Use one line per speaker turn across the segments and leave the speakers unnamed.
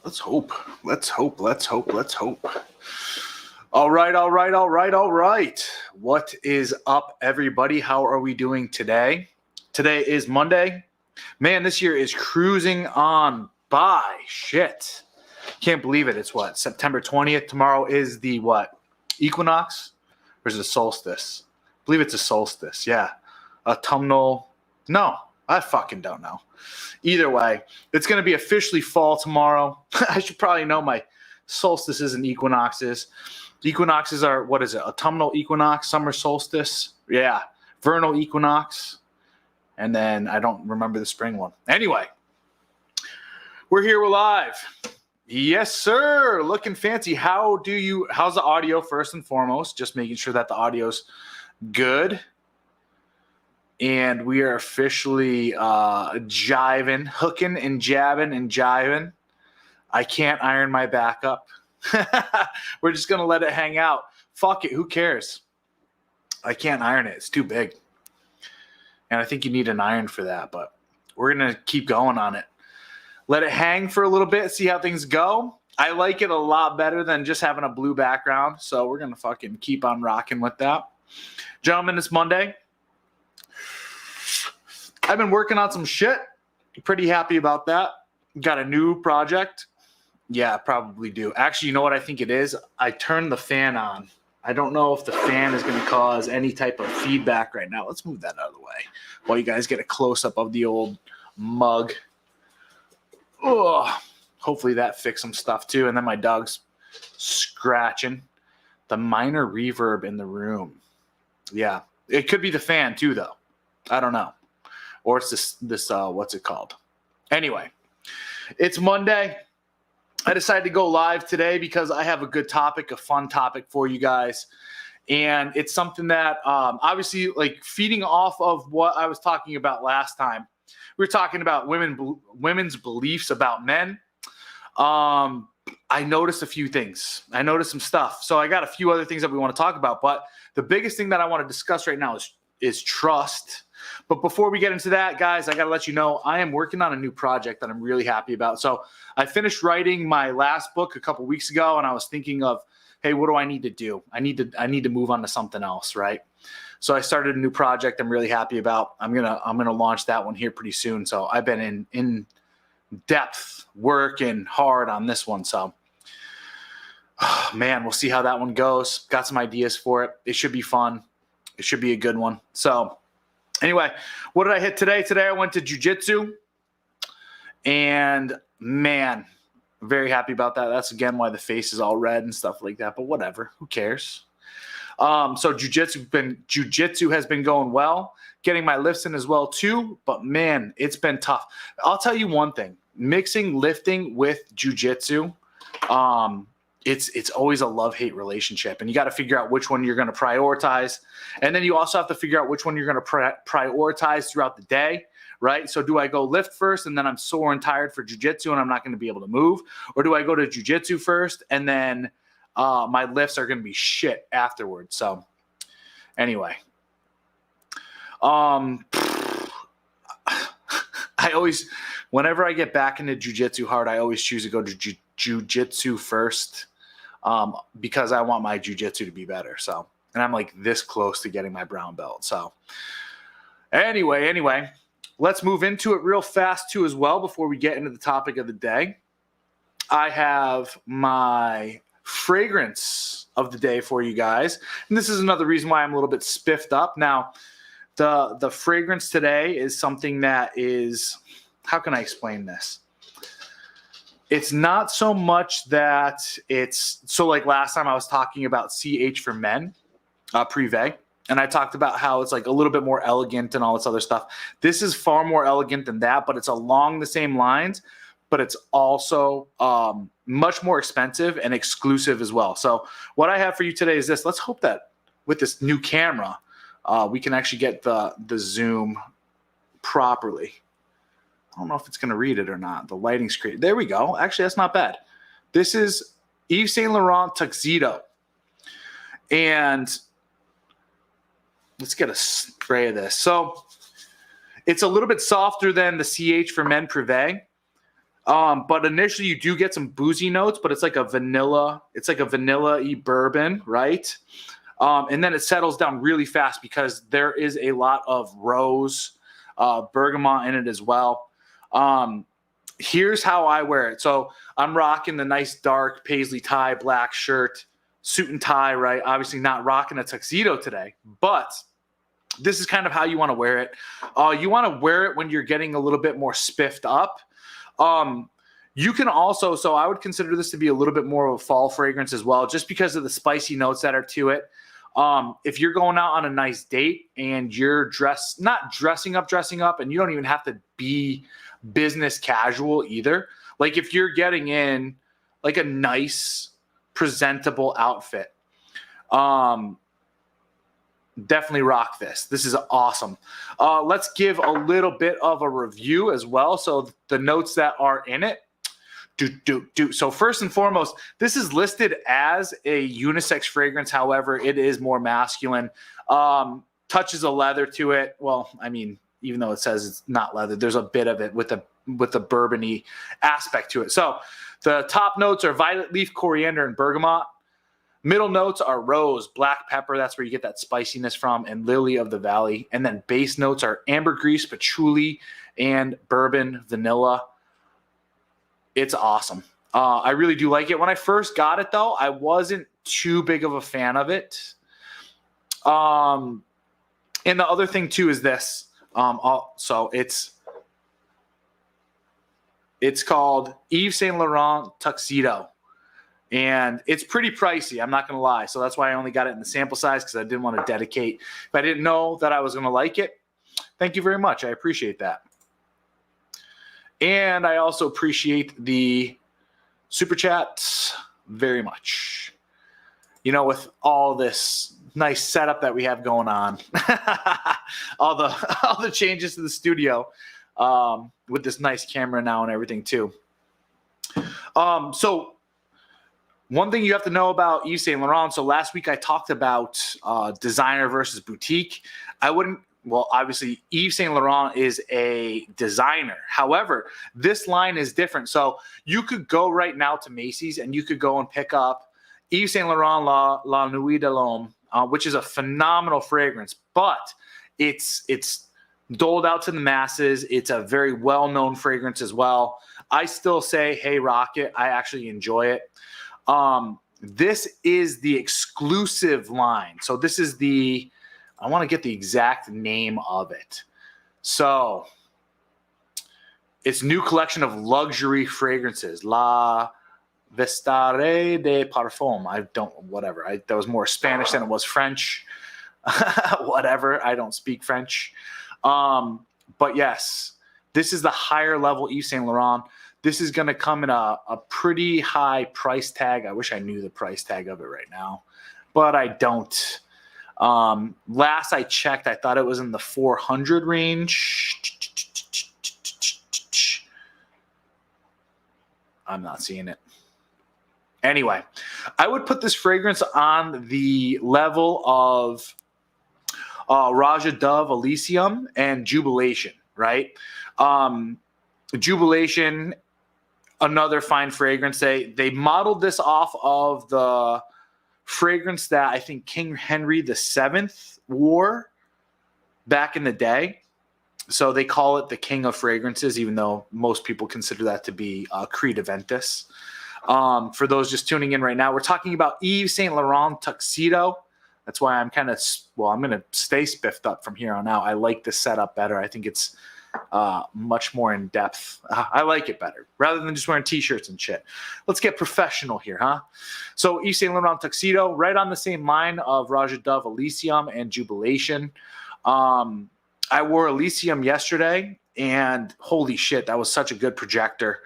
Let's hope. Let's hope. Let's hope. Let's hope. All right, all right, all right, all right. What is up, everybody? How are we doing today? Today is Monday. Man, this year is cruising on by. Shit. Can't believe it. It's what? September 20th. Tomorrow is the what? Equinox? Or is it a solstice? I believe it's a solstice. Yeah. Autumnal. No, I fucking don't know. Either way, it's going to be officially fall tomorrow. I should probably know my solstices and equinoxes. Equinoxes are, what is it? Autumnal equinox, summer solstice. Yeah. Vernal equinox. And then I don't remember the spring one. Anyway, we're here. We're live. Yes, sir. Looking fancy. How's the audio first and foremost? Just making sure that the audio's good. And we are officially jiving, hooking and jabbing and jiving. I can't iron my back up. We're just going to let it hang out. Fuck it. Who cares? I can't iron it. It's too big. And I think you need an iron for that. But we're going to keep going on it. Let it hang for a little bit. See how things go. I like it a lot better than just having a blue background. So we're going to fucking keep on rocking with that. Gentlemen, it's Monday. I've been working on some shit. Pretty happy about that. Got a new project. Yeah, I probably do. Actually, you know what I think it is? I turned the fan on. I don't know if the fan is going to cause any type of feedback right now. Let's move that out of the way while you guys get a close-up of the old mug. Ugh. Hopefully that fixed some stuff too. And then my dog's scratching. The minor reverb in the room. Yeah. It could be the fan too, though. I don't know. Or it's this what's it called? Anyway, it's Monday. I decided to go live today because I have a good topic, a fun topic for you guys. And it's something that obviously, like, feeding off of what I was talking about last time. We were talking about women's beliefs about men. I noticed a few things. I noticed some stuff. So I got a few other things that we want to talk about. But the biggest thing that I want to discuss right now is trust. But before we get into that, guys, I got to let you know I am working on a new project that I'm really happy about. So I finished writing my last book a couple weeks ago, and I was thinking of, hey, what do I need to do? I need to move on to something else, right? So I started a new project I'm really happy about. I'm gonna launch that one here pretty soon. So I've been in depth working hard on this one. So man, we'll see how that one goes. Got some ideas for it. It should be fun. It should be a good one. So anyway, what did I hit today? Today I went to jiu-jitsu, and man, I'm very happy about that. That's again why the face is all red and stuff like that, but whatever, who cares? So jiu-jitsu has been going well, getting my lifts in as well too, but man, it's been tough. I'll tell you one thing, mixing lifting with jiu-jitsu, it's always a love-hate relationship, and you got to figure out which one you're going to prioritize. And then you also have to figure out which one you're going to prioritize throughout the day, right? So do I go lift first and then I'm sore and tired for jiu-jitsu and I'm not going to be able to move? Or do I go to jiu-jitsu first and then my lifts are going to be shit afterwards? So anyway, I always, whenever I get back into jiu-jitsu hard, I always choose to go to jiu-jitsu first. Because I want my jiu-jitsu to be better. So, and I'm like this close to getting my brown belt. So anyway, let's move into it real fast too as well before we get into the topic of the day. I have my fragrance of the day for you guys. And this is another reason why I'm a little bit spiffed up. Now, the fragrance today is something that is, how can I explain this? It's not so much that it's, so like last time I was talking about CH for men, Privé, and I talked about how it's like a little bit more elegant and all this other stuff. This is far more elegant than that, but it's along the same lines, but it's also much more expensive and exclusive as well. So what I have for you today is this. Let's hope that with this new camera, we can actually get the zoom properly. I don't know if it's going to read it or not. The lighting's great. There we go. Actually, that's not bad. This is Yves Saint Laurent Tuxedo. And let's get a spray of this. So it's a little bit softer than the CH for Men Privé. But initially you do get some boozy notes, but it's like a vanilla-y bourbon, right? And then it settles down really fast because there is a lot of rose, bergamot in it as well. Here's how I wear it. So I'm rocking the nice dark paisley tie, black shirt, suit and tie, right? Obviously not rocking a tuxedo today, but this is kind of how you want to wear it. You want to wear it when you're getting a little bit more spiffed up. You can also, so I would consider this to be a little bit more of a fall fragrance as well, just because of the spicy notes that are to it. If you're going out on a nice date and you're not dressing up, and you don't even have to be business casual either. Like if you're getting in like a nice, presentable outfit, definitely rock this. This is awesome. Let's give a little bit of a review as well. So the notes that are in it. So first and foremost, this is listed as a unisex fragrance. However, it is more masculine. Touches of leather to it. Well, I mean, even though it says it's not leather, there's a bit of it with the bourbony aspect to it. So the top notes are violet leaf, coriander, and bergamot. Middle notes are rose, black pepper. That's where you get that spiciness from, and lily of the valley. And then base notes are ambergris, patchouli, and bourbon, vanilla. It's awesome. I really do like it. When I first got it, though, I wasn't too big of a fan of it. And the other thing, too, is this. So it's called Yves Saint Laurent Tuxedo. And it's pretty pricey, I'm not going to lie. So that's why I only got it in the sample size, because I didn't want to dedicate. If I didn't know that I was going to like it, thank you very much. I appreciate that. And I also appreciate the super chats very much. You know, with all this nice setup that we have going on, all the changes to the studio, with this nice camera now and everything too. So one thing you have to know about Yves Saint Laurent. So last week I talked about designer versus boutique. Well, obviously Yves Saint Laurent is a designer. However, this line is different. So you could go right now to Macy's and you could go and pick up Yves Saint Laurent La Nuit de l'Homme, which is a phenomenal fragrance, but it's doled out to the masses. It's a very well-known fragrance as well. I still say, hey, rock it. I actually enjoy it. This is the exclusive line. So this is I want to get the exact name of it. So it's new collection of luxury fragrances. La Vestare de Parfum. That was more Spanish than it was French. Whatever. I don't speak French. But yes, this is the higher level Yves Saint Laurent. This is going to come in a pretty high price tag. I wish I knew the price tag of it right now, but I don't. Last I checked, I thought it was in the 400 range. I'm not seeing it. Anyway, I would put this fragrance on the level of Raja Dove Elysium and Jubilation, right? Jubilation, another fine fragrance. They modeled this off of the fragrance that I think King Henry VII wore back in the day. So they call it the King of Fragrances, even though most people consider that to be Creed Aventus. For those just tuning in right now, we're talking about Yves Saint Laurent Tuxedo. That's why I'm going to stay spiffed up from here on out. I like this setup better. I think it's much more in depth. I like it better rather than just wearing t-shirts and shit. Let's get professional here, huh? So Yves Saint Laurent Tuxedo, right on the same line of Raja Dove Elysium and Jubilation. I wore Elysium yesterday, and holy shit, that was such a good projector.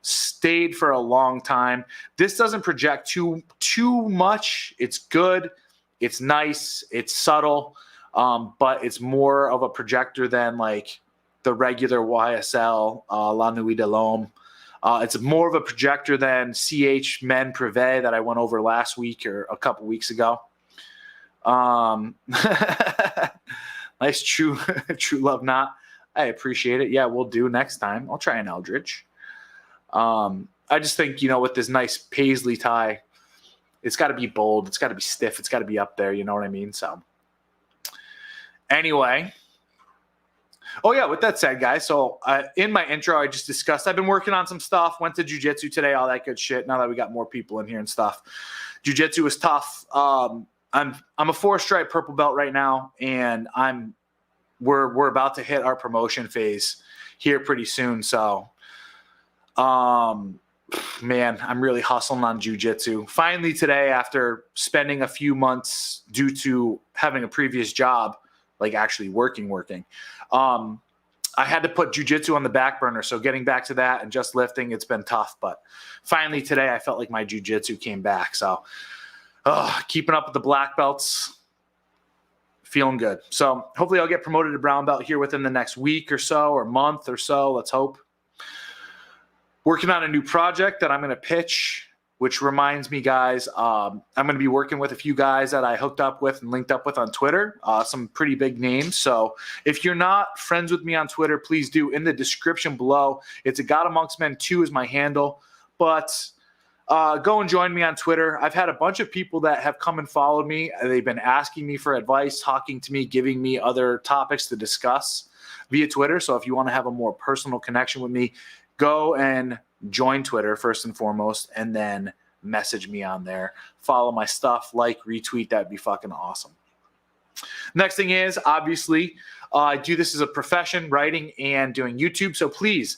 Stayed for a long time. This doesn't project too much. It's good. It's nice. It's subtle. But it's more of a projector than like the regular YSL La Nuit de l'Homme. It's more of a projector than CH Men Privé that I went over last week or a couple weeks ago. Nice true love knot. I appreciate it. Yeah, we'll do next time. I'll try an Eldridge. I just think, with this nice paisley tie, it's got to be bold. It's got to be stiff. It's got to be up there. You know what I mean? So anyway. Oh, yeah, with that said, guys, so in my intro, I just discussed I've been working on some stuff, went to jiu-jitsu today, all that good shit, now that we got more people in here and stuff. Jiu-jitsu was tough. I'm a 4-stripe purple belt right now, and we're about to hit our promotion phase here pretty soon. So, man, I'm really hustling on jiu-jitsu. Finally today, after spending a few months due to having a previous job, like actually working, I had to put jiu-jitsu on the back burner. So getting back to that and just lifting, it's been tough. But finally today, I felt like my jiu-jitsu came back. So keeping up with the black belts, feeling good. So hopefully I'll get promoted to brown belt here within the next week or so, or month or so. Let's hope. Working on a new project that I'm going to pitch, which reminds me, guys, I'm going to be working with a few guys that I hooked up with and linked up with on Twitter, some pretty big names. So if you're not friends with me on Twitter, please do. In the description below, it's a God Amongst Men 2 is my handle. But go and join me on Twitter. I've had a bunch of people that have come and followed me. They've been asking me for advice, talking to me, giving me other topics to discuss via Twitter. So if you want to have a more personal connection with me, go and join Twitter first and foremost, and then message me on there. Follow my stuff, like, retweet. That'd be fucking awesome. Next thing is, obviously, I do this as a profession, writing and doing YouTube. So please,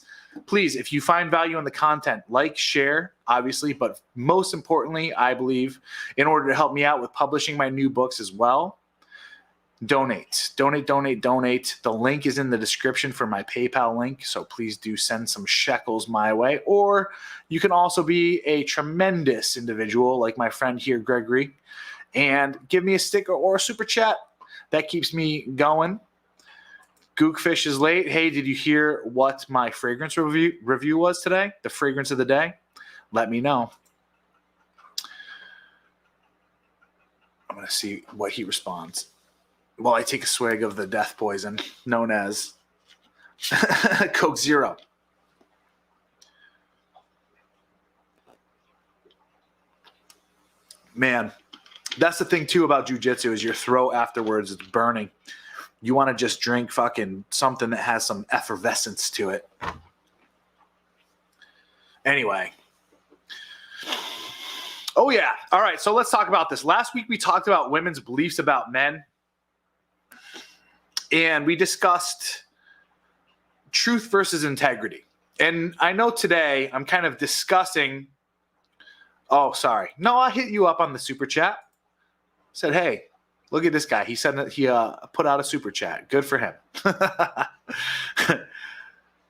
if you find value in the content, like, share, obviously, but most importantly, I believe, in order to help me out with publishing my new books as well, donate. The link is in the description for my PayPal link, so please do send some shekels my way. Or you can also be a tremendous individual like my friend here, Gregory, and give me a sticker or a super chat. That keeps me going. Gookfish is late. Hey, did you hear what my fragrance review was today? The fragrance of the day? Let me know. I'm going to see what he responds. Well, I take a swig of the death poison known as Coke Zero. Man, that's the thing, too, about jiu-jitsu is your throat afterwards is burning. You want to just drink fucking something that has some effervescence to it. Anyway. Oh, yeah. All right, so let's talk about this. Last week we talked about women's beliefs about men. And we discussed truth versus integrity. And I know today I'm kind of discussing – oh, sorry. No, I hit you up on the super chat. Said, hey, look at this guy. He said that he put out a super chat. Good for him.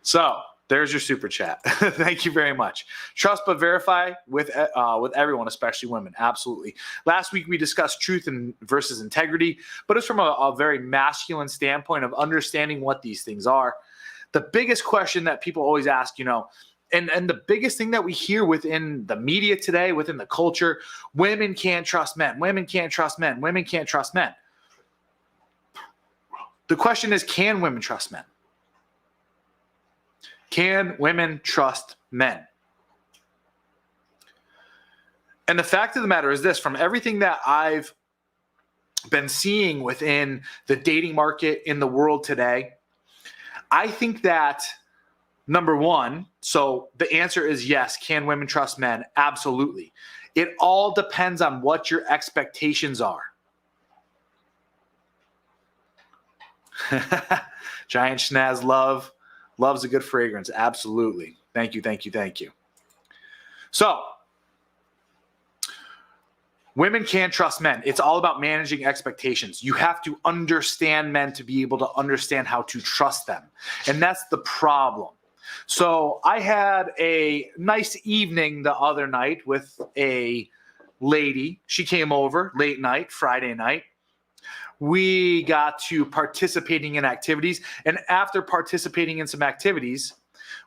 So there's your super chat. Thank you very much. Trust but verify with everyone, especially women. Absolutely. Last week we discussed truth versus integrity, but it's from a very masculine standpoint of understanding what these things are. The biggest question that people always ask, and the biggest thing that we hear within the media today, within the culture, women can't trust men. Women can't trust men. Women can't trust men. The question is, can women trust men? Can women trust men? And the fact of the matter is this, from everything that I've been seeing within the dating market in the world today, I think that, number one, so the answer is yes, can women trust men? Absolutely. It all depends on what your expectations are. Giant Schnaz loves a good fragrance. Absolutely. Thank you. So, women can't trust men. It's all about managing expectations. You have to understand men to be able to understand how to trust them. And that's the problem. So I had a nice evening the other night with a lady. She came over late night, Friday night. We got to participating in activities. And after participating in some activities,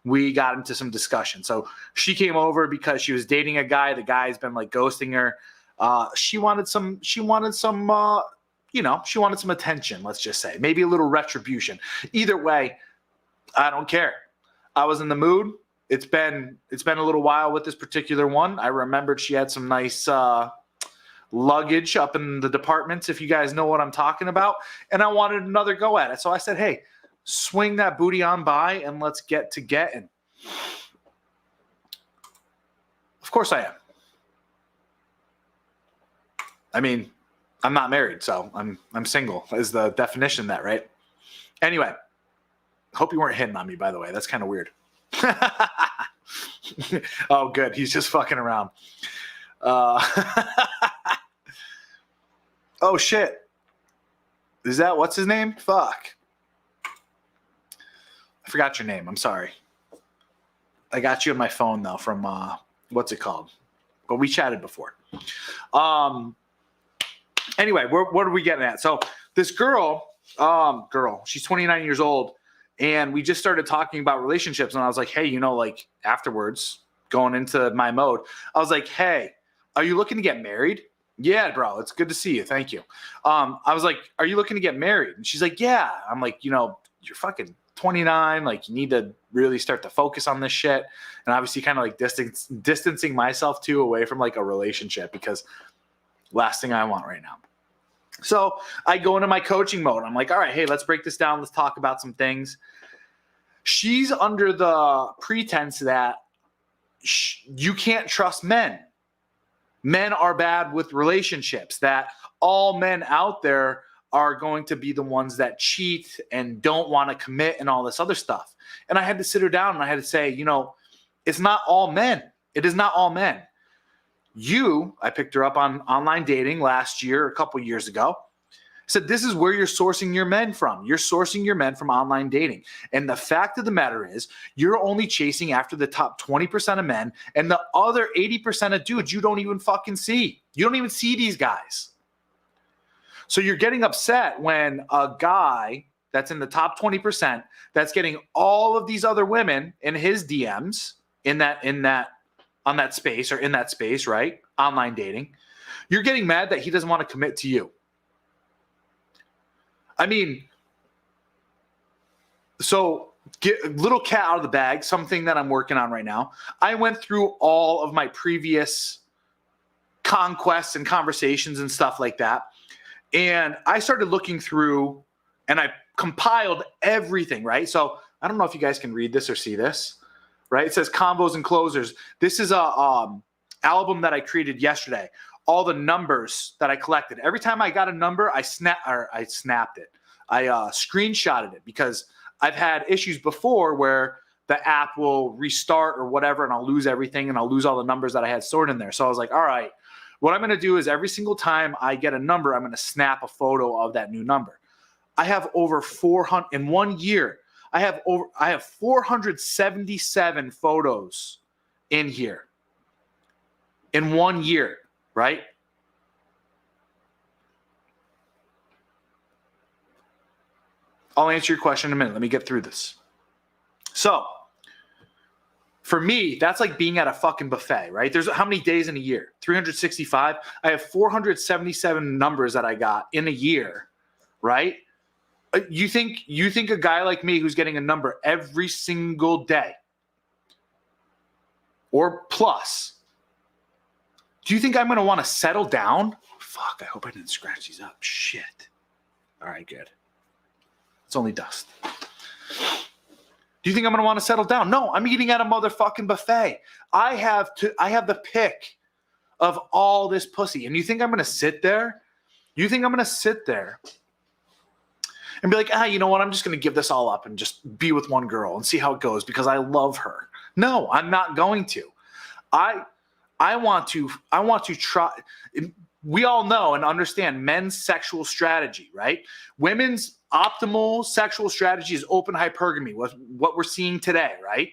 we got into some discussion. So she came over because she was dating a guy. The guy's been like ghosting her. She wanted some attention, let's just say. Maybe a little retribution. Either way, I don't care. I was in the mood. it's been a little while with this particular one. I remembered she had some nice luggage up in the departments, if you guys know what I'm talking about, and I wanted another go at it. So I said, hey, swing that booty on by and let's get to getting. Of course I am. I mean, I'm not married, so I'm single is the definition of that, right? Anyway, hope you weren't hitting on me, by the way. That's kind of weird. Oh, good. He's just fucking around. Oh, shit. Is that what's his name? Fuck. I forgot your name. I'm sorry. I got you on my phone, though, from what's it called? But we chatted before. Anyway, what are we getting at? So this girl, she's 29 years old, and we just started talking about relationships, and I was like, hey, like afterwards, going into my mode, I was like, hey, are you looking to get married? Yeah, bro, it's good to see you. Thank you. I was like, are you looking to get married? And she's like, yeah. I'm like, you're fucking 29. Like, you need to really start to focus on this shit. And obviously kind of like distancing myself too away from like a relationship, because last thing I want right now. So I go into my coaching mode. I'm like, all right, hey, let's break this down. Let's talk about some things. She's under the pretense that you can't trust men. Men are bad with relationships, that all men out there are going to be the ones that cheat and don't want to commit and all this other stuff. And I had to sit her down and I had to say, it's not all men. It is not all men. I picked her up on online dating last year, a couple years ago. Said, this is where you're sourcing your men from. You're sourcing your men from online dating. And the fact of the matter is, you're only chasing after the top 20% of men, and the other 80% of dudes you don't even fucking see. You don't even see these guys. So you're getting upset when a guy that's in the top 20% that's getting all of these other women in his DMs on that space, right? Online dating. You're getting mad that he doesn't want to commit to you. I mean, so get a little cat out of the bag, something that I'm working on right now. I went through all of my previous conquests and conversations and stuff like that. And I started looking through and I compiled everything, right? So I don't know if you guys can read this or see this, right? It says combos and closers. This is a album that I created yesterday. All the numbers that I collected. Every time I got a number, I snapped it. I screenshotted it, because I've had issues before where the app will restart or whatever, and I'll lose everything and I'll lose all the numbers that I had stored in there. So I was like, all right, what I'm going to do is every single time I get a number, I'm going to snap a photo of that new number. I have over 400 in 1 year. I have 477 photos in here in 1 year. Right? I'll answer your question in a minute. Let me get through this. So, for me, that's like being at a fucking buffet, right? There's how many days in a year? 365. I have 477 numbers that I got in a year, right? You think a guy like me who's getting a number every single day or plus, do you think I'm going to want to settle down? Fuck, I hope I didn't scratch these up. Shit. All right, good. It's only dust. Do you think I'm going to want to settle down? No, I'm eating at a motherfucking buffet. I have the pick of all this pussy. And you think I'm going to sit there? You think I'm going to sit there and be like, you know what? I'm just going to give this all up and just be with one girl and see how it goes because I love her. No, I'm not going to. I want to try. We all know and understand men's sexual strategy, right? Women's optimal sexual strategy is open hypergamy, what we're seeing today, right?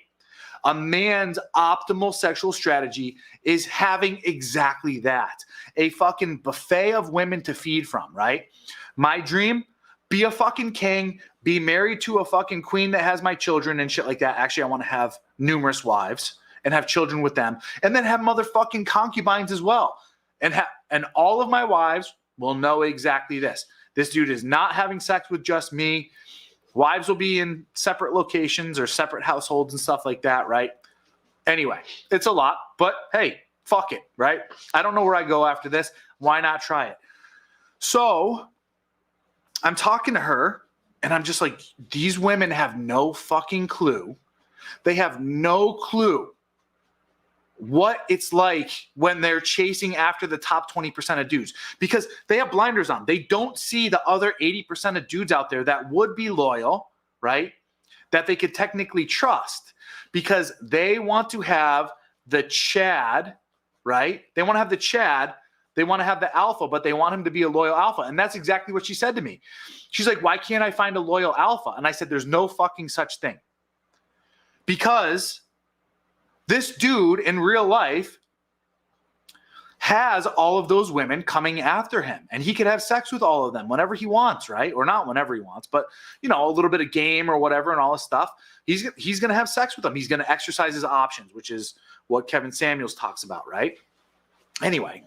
A man's optimal sexual strategy is having exactly that. A fucking buffet of women to feed from, right? My dream, be a fucking king, be married to a fucking queen that has my children and shit like that. Actually, I want to have numerous wives and have children with them, and then have motherfucking concubines as well. And all of my wives will know exactly this. This dude is not having sex with just me. Wives will be in separate locations or separate households and stuff like that, right? Anyway, it's a lot, but hey, fuck it, right? I don't know where I go after this. Why not try it? So I'm talking to her, and I'm just like, these women have no fucking clue. They have no clue what it's like when they're chasing after the top 20% of dudes, because they have blinders on. They don't see the other 80% of dudes out there that would be loyal, right? That they could technically trust, because they want to have the Chad, right? They want to have the Chad. They want to have the alpha, but they want him to be a loyal alpha. And that's exactly what she said to me. She's like, why can't I find a loyal alpha? And I said, there's no fucking such thing. Because this dude in real life has all of those women coming after him, and he could have sex with all of them whenever he wants, right? Or not whenever he wants, but a little bit of game or whatever and all this stuff. He's going to have sex with them. He's going to exercise his options, which is what Kevin Samuels talks about, right? Anyway,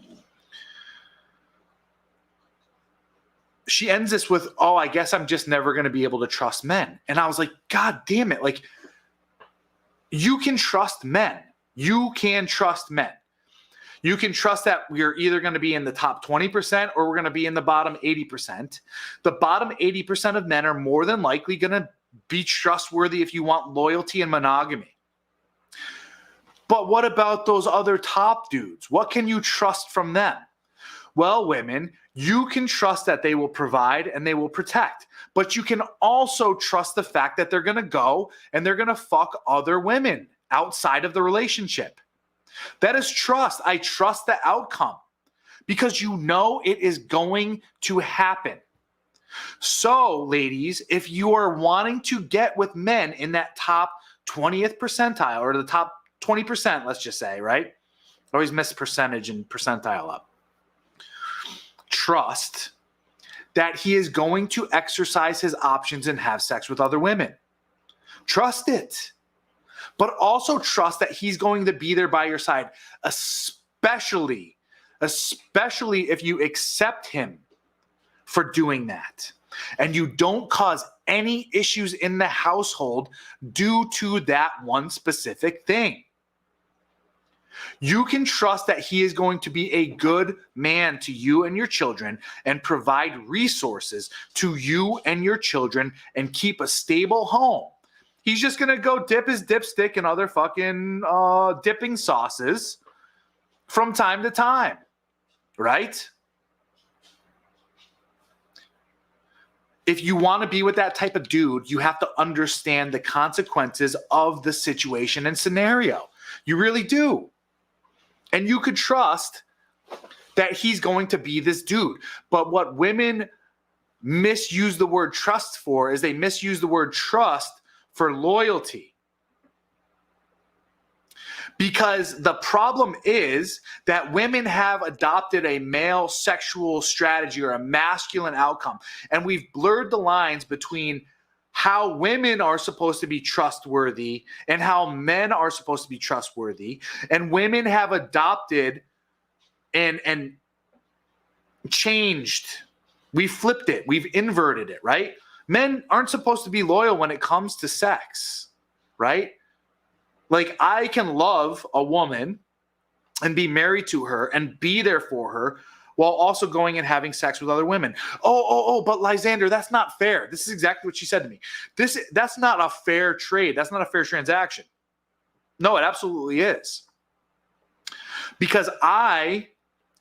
she ends this with, oh, I guess I'm just never going to be able to trust men. And I was like, God damn it. Like, you can trust men. You can trust men. You can trust that we're either going to be in the top 20% or we're going to be in the bottom 80%. The bottom 80% of men are more than likely going to be trustworthy if you want loyalty and monogamy. But what about those other top dudes? What can you trust from them? Well, women, you can trust that they will provide and they will protect. But you can also trust the fact that they're going to go and they're going to fuck other women outside of the relationship. That is trust. I trust the outcome because it is going to happen. So, ladies, if you are wanting to get with men in that top 20th percentile or the top 20%, let's just say, right? I always miss percentage and percentile up. Trust that he is going to exercise his options and have sex with other women. Trust it. But also trust that he's going to be there by your side, especially if you accept him for doing that and you don't cause any issues in the household due to that one specific thing. You can trust that he is going to be a good man to you and your children and provide resources to you and your children and keep a stable home. He's just going to go dip his dipstick in other fucking dipping sauces from time to time, right? If you want to be with that type of dude, you have to understand the consequences of the situation and scenario. You really do. And you could trust that he's going to be this dude. But what women misuse the word trust for is they misuse the word trust for loyalty. Because the problem is that women have adopted a male sexual strategy or a masculine outcome. And we've blurred the lines between how women are supposed to be trustworthy and how men are supposed to be trustworthy. And women have adopted and changed. We flipped it. We've inverted it, right? Men aren't supposed to be loyal when it comes to sex, right? Like, I can love a woman and be married to her and be there for her while also going and having sex with other women. But Lysander, that's not fair. This is exactly what she said to me. That's not a fair trade. That's not a fair transaction. No, it absolutely is. Because I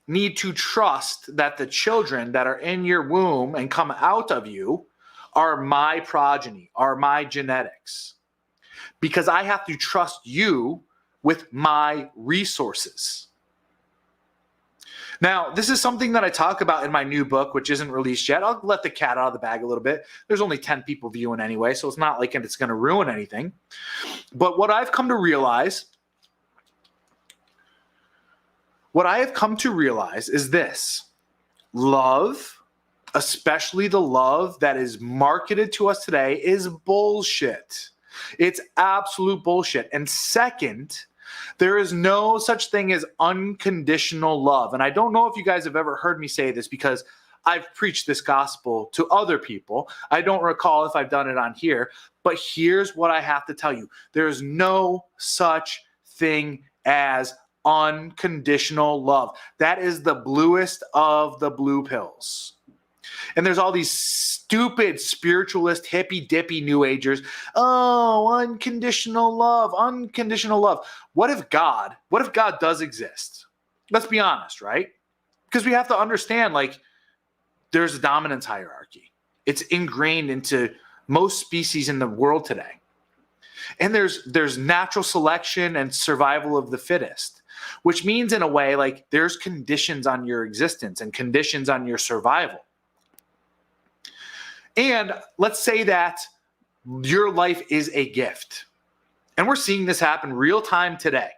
need to trust that the children that are in your womb and come out of you are my progeny, are my genetics. Because I have to trust you with my resources. Now, this is something that I talk about in my new book, which isn't released yet. I'll let the cat out of the bag a little bit. There's only 10 people viewing anyway, so it's not like it's going to ruin anything. But what I've come to realize is this. Love, especially the love that is marketed to us today, is bullshit. It's absolute bullshit. And second, there is no such thing as unconditional love. And I don't know if you guys have ever heard me say this because I've preached this gospel to other people. I don't recall if I've done it on here, but here's what I have to tell you. There is no such thing as unconditional love. That is the bluest of the blue pills. And there's all these stupid spiritualist, hippy dippy new agers. Oh, unconditional love, unconditional love. What if God does exist? Let's be honest, right? Because we have to understand, like, there's a dominance hierarchy. It's ingrained into most species in the world today. And there's natural selection and survival of the fittest, which means in a way, like, there's conditions on your existence and conditions on your survival. And let's say that your life is a gift. And we're seeing this happen real time today.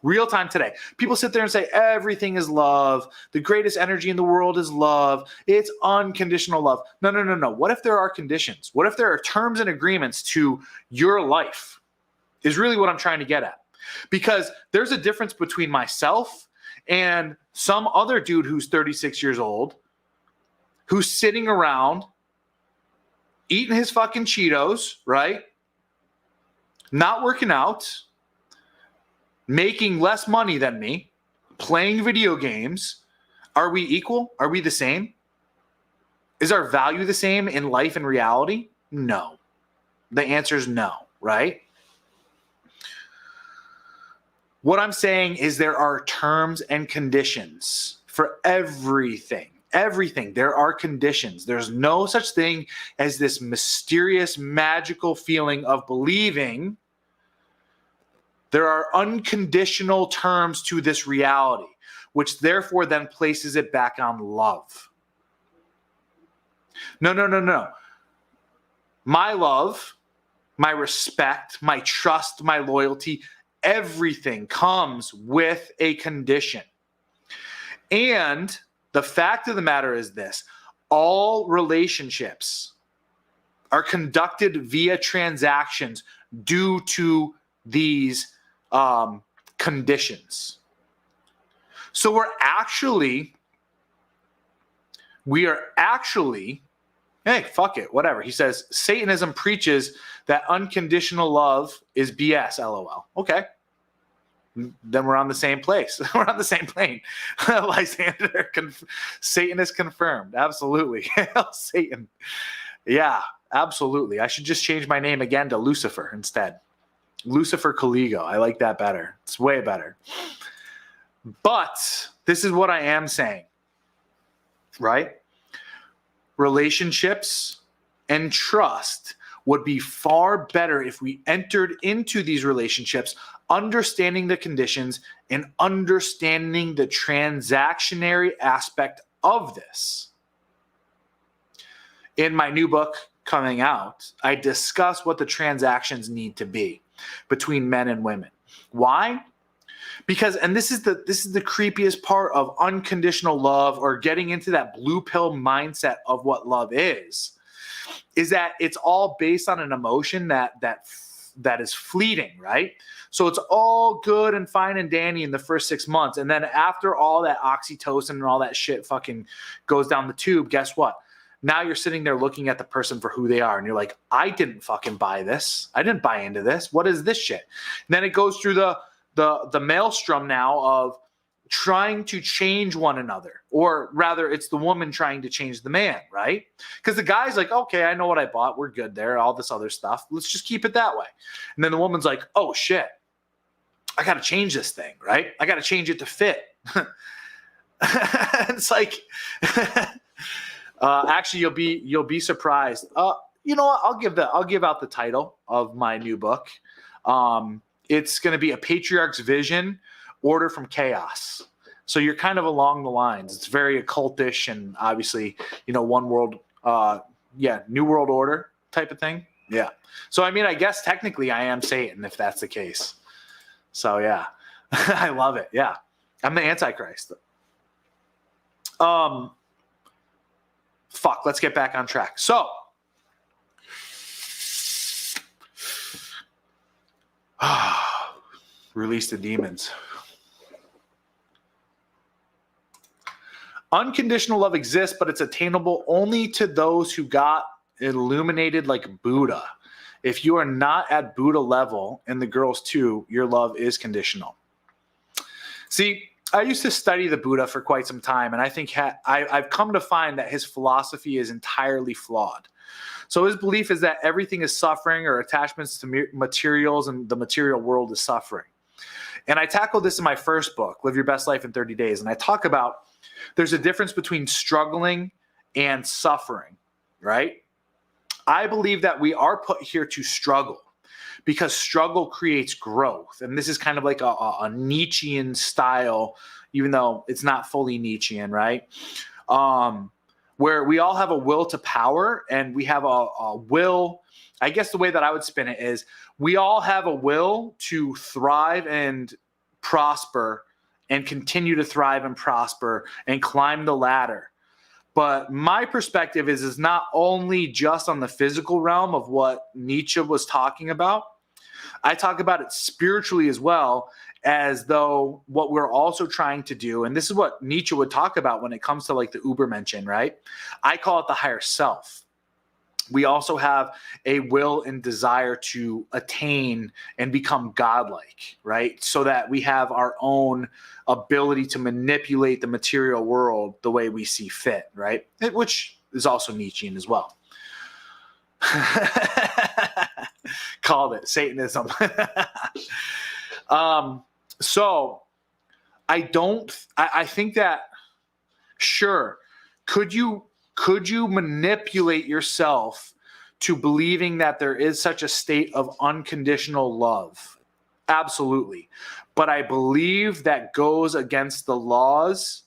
Real time today. People sit there and say everything is love. The greatest energy in the world is love. It's unconditional love. No. What if there are conditions? What if there are terms and agreements to your life? Is really what I'm trying to get at. Because there's a difference between myself and some other dude who's 36 years old, who's sitting around eating his fucking Cheetos, right? Not working out, making less money than me, playing video games. Are we equal? Are we the same? Is our value the same in life and reality? No. The answer is no, right? What I'm saying is there are terms and conditions for everything. Everything. There are conditions. There's no such thing as this mysterious, magical feeling of believing there are unconditional terms to this reality, which therefore then places it back on love. No. My love, my respect, my trust, my loyalty, everything comes with a condition. And the fact of the matter is this: all relationships are conducted via transactions due to these conditions. So we are actually, hey, fuck it, whatever. He says Satanism preaches that unconditional love is BS, LOL. Okay. Then we're on the same place. We're on the same plane. Lysander, Satan is confirmed. Absolutely. Hail Satan. Yeah, absolutely. I should just change my name again to Lucifer instead. Lucifer Caligo. I like that better. It's way better. But this is what I am saying, right? Relationships and trust would be far better if we entered into these relationships understanding the conditions and understanding the transactionary aspect of this. In my new book coming out, I discuss what the transactions need to be between men and women. Why? Because, and this is the creepiest part of unconditional love, or getting into that blue pill mindset of what love is that it's all based on an emotion that is fleeting, right? So it's all good and fine and dandy in the first 6 months. And then after all that oxytocin and all that shit fucking goes down the tube, guess what? Now you're sitting there looking at the person for who they are. And you're like, I didn't fucking buy this. I didn't buy into this. What is this shit? And then it goes through the maelstrom now of trying to change one another, or rather it's the woman trying to change the man, right? Because the guy's like, okay, I know what I bought. We're good there. All this other stuff. Let's just keep it that way. And then the woman's like, oh shit, I got to change this thing, right? I got to change it to fit. It's like, actually you'll be surprised. You know what? I'll give out the title of my new book. It's going to be A Patriarch's Vision, Order from Chaos. So you're kind of along the lines. It's very occultish and obviously, one world, New World Order type of thing. Yeah. So, I mean, I guess technically I am Satan if that's the case. So, yeah, I love it. Yeah. I'm the Antichrist. Let's get back on track. So, release the demons. Unconditional love exists, but it's attainable only to those who got illuminated like Buddha If you are not at Buddha level, and the girls too, your love is conditional. See, I used to study the Buddha for quite some time, and I think I've come to find that his philosophy is entirely flawed. So his belief is that everything is suffering, or attachments to materials and the material world is suffering. And I tackled this in my first book, Live Your Best Life in 30 Days. And I talk about there's a difference between struggling and suffering, right? I believe that we are put here to struggle because struggle creates growth. And this is kind of like a Nietzschean style, even though it's not fully Nietzschean, right? Where we all have a will to power, and we have a will. I guess the way that I would spin it is we all have a will to thrive and prosper and continue to thrive and prosper and climb the ladder. But my perspective is not only just on the physical realm of what Nietzsche was talking about. I talk about it spiritually as well, as though what we're also trying to do, and this is what Nietzsche would talk about when it comes to like the Übermenschen, right? I call it the higher self. We also have a will and desire to attain and become godlike, right? So that we have our own ability to manipulate the material world the way we see fit, right? Which is also Nietzschean as well. Called it Satanism. So I think that, sure, could you manipulate yourself to believing that there is such a state of unconditional love? Absolutely. But I believe that goes against the laws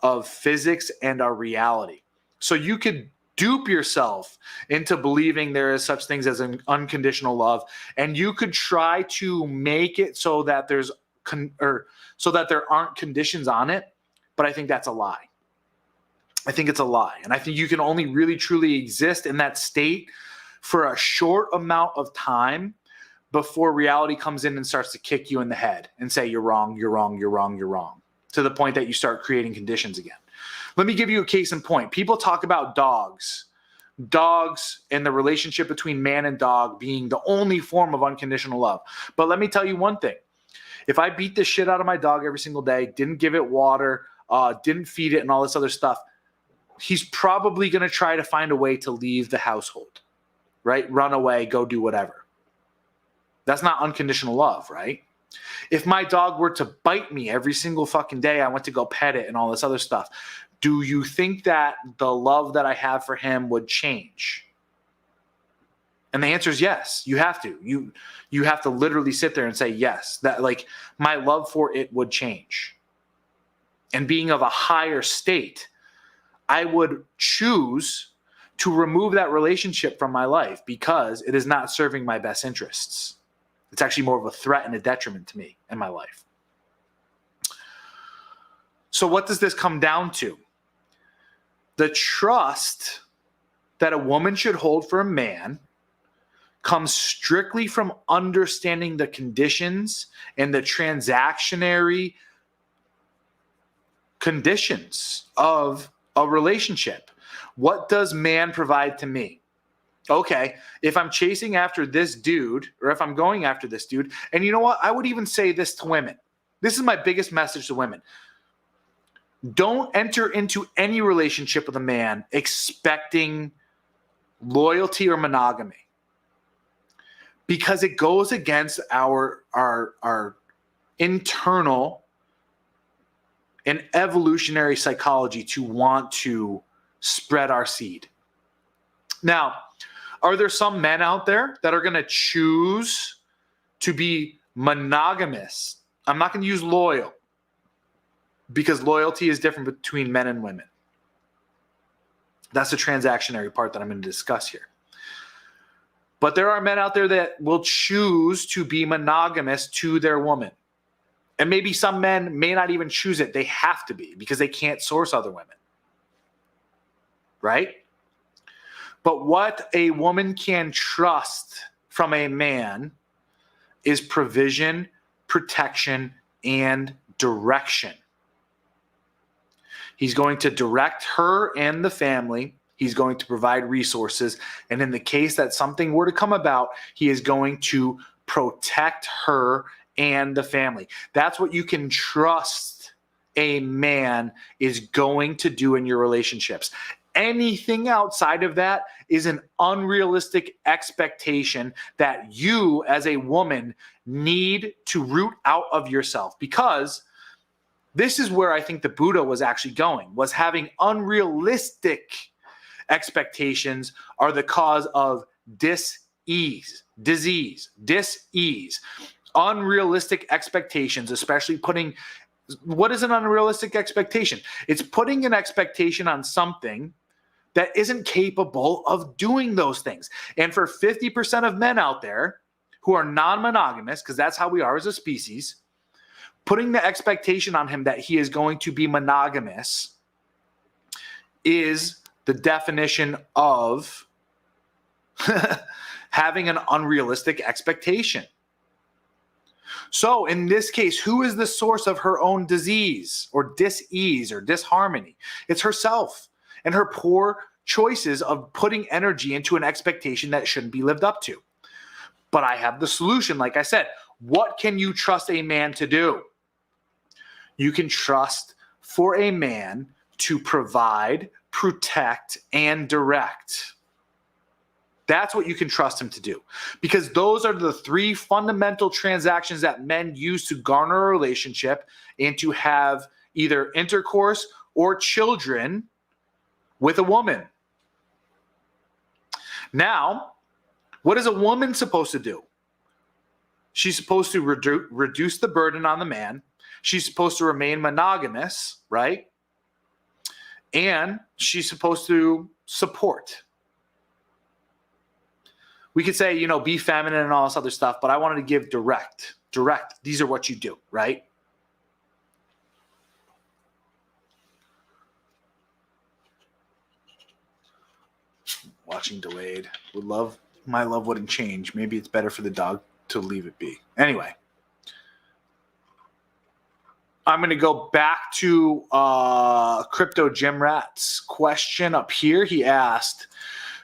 of physics and our reality. So you could dupe yourself into believing there is such things as an unconditional love, and you could try to make it so that there aren't conditions on it, but I think that's a lie. I think it's a lie. And I think you can only really truly exist in that state for a short amount of time before reality comes in and starts to kick you in the head and say, you're wrong, you're wrong, you're wrong, you're wrong, to the point that you start creating conditions again. Let me give you a case in point. People talk about dogs and the relationship between man and dog being the only form of unconditional love. But let me tell you one thing. If I beat the shit out of my dog every single day, didn't give it water, didn't feed it and all this other stuff, he's probably going to try to find a way to leave the household, right? Run away, go do whatever. That's not unconditional love, right? If my dog were to bite me every single fucking day, I went to go pet it and all this other stuff, do you think that the love that I have for him would change? And the answer is yes. You have to. You have to literally sit there and say yes, that like my love for it would change. And being of a higher state, I would choose to remove that relationship from my life because it is not serving my best interests. It's actually more of a threat and a detriment to me and my life. So what does this come down to? The trust that a woman should hold for a man comes strictly from understanding the conditions and the transactionary conditions of a relationship. What does man provide to me? Okay, if I'm chasing after this dude, or if I'm going after this dude, and you know what? I would even say this to women. This is my biggest message to women. Don't enter into any relationship with a man expecting loyalty or monogamy, because it goes against our internal and evolutionary psychology to want to spread our seed. Now, are there some men out there that are going to choose to be monogamous? I'm not going to use loyal, because loyalty is different between men and women. That's the transactionary part that I'm going to discuss here. But there are men out there that will choose to be monogamous to their woman. And maybe some men may not even choose it. They have to be because they can't source other women. Right? But what a woman can trust from a man is provision, protection, and direction. He's going to direct her and the family He's going to provide resources. And in the case that something were to come about, he is going to protect her and the family. That's what you can trust a man is going to do in your relationships. Anything outside of that is an unrealistic expectation that you as a woman need to root out of yourself, because this is where I think the Buddha was actually going, was having unrealistic expectations are the cause of disease. Unrealistic expectations, especially what is an unrealistic expectation? It's putting an expectation on something that isn't capable of doing those things. And for 50% of men out there who are non-monogamous, because that's how we are as a species, putting the expectation on him that he is going to be monogamous is the definition of having an unrealistic expectation. So in this case, who is the source of her own disease or dis-ease or disharmony? It's herself and her poor choices of putting energy into an expectation that shouldn't be lived up to. But I have the solution. Like I said, what can you trust a man to do? You can trust for a man to provide, protect, and direct. That's what you can trust him to do, because those are the three fundamental transactions that men use to garner a relationship and to have either intercourse or children with a woman. Now, what is a woman supposed to do? She's supposed to reduce the burden on the man. She's supposed to remain monogamous, right? And she's supposed to support. We could say, be feminine and all this other stuff, but I wanted to give direct. These are what you do, right? Watching delayed. My love wouldn't change. Maybe it's better for the dog to leave it be. Anyway. I'm going to go back to Crypto Gym Rat's question up here. He asked,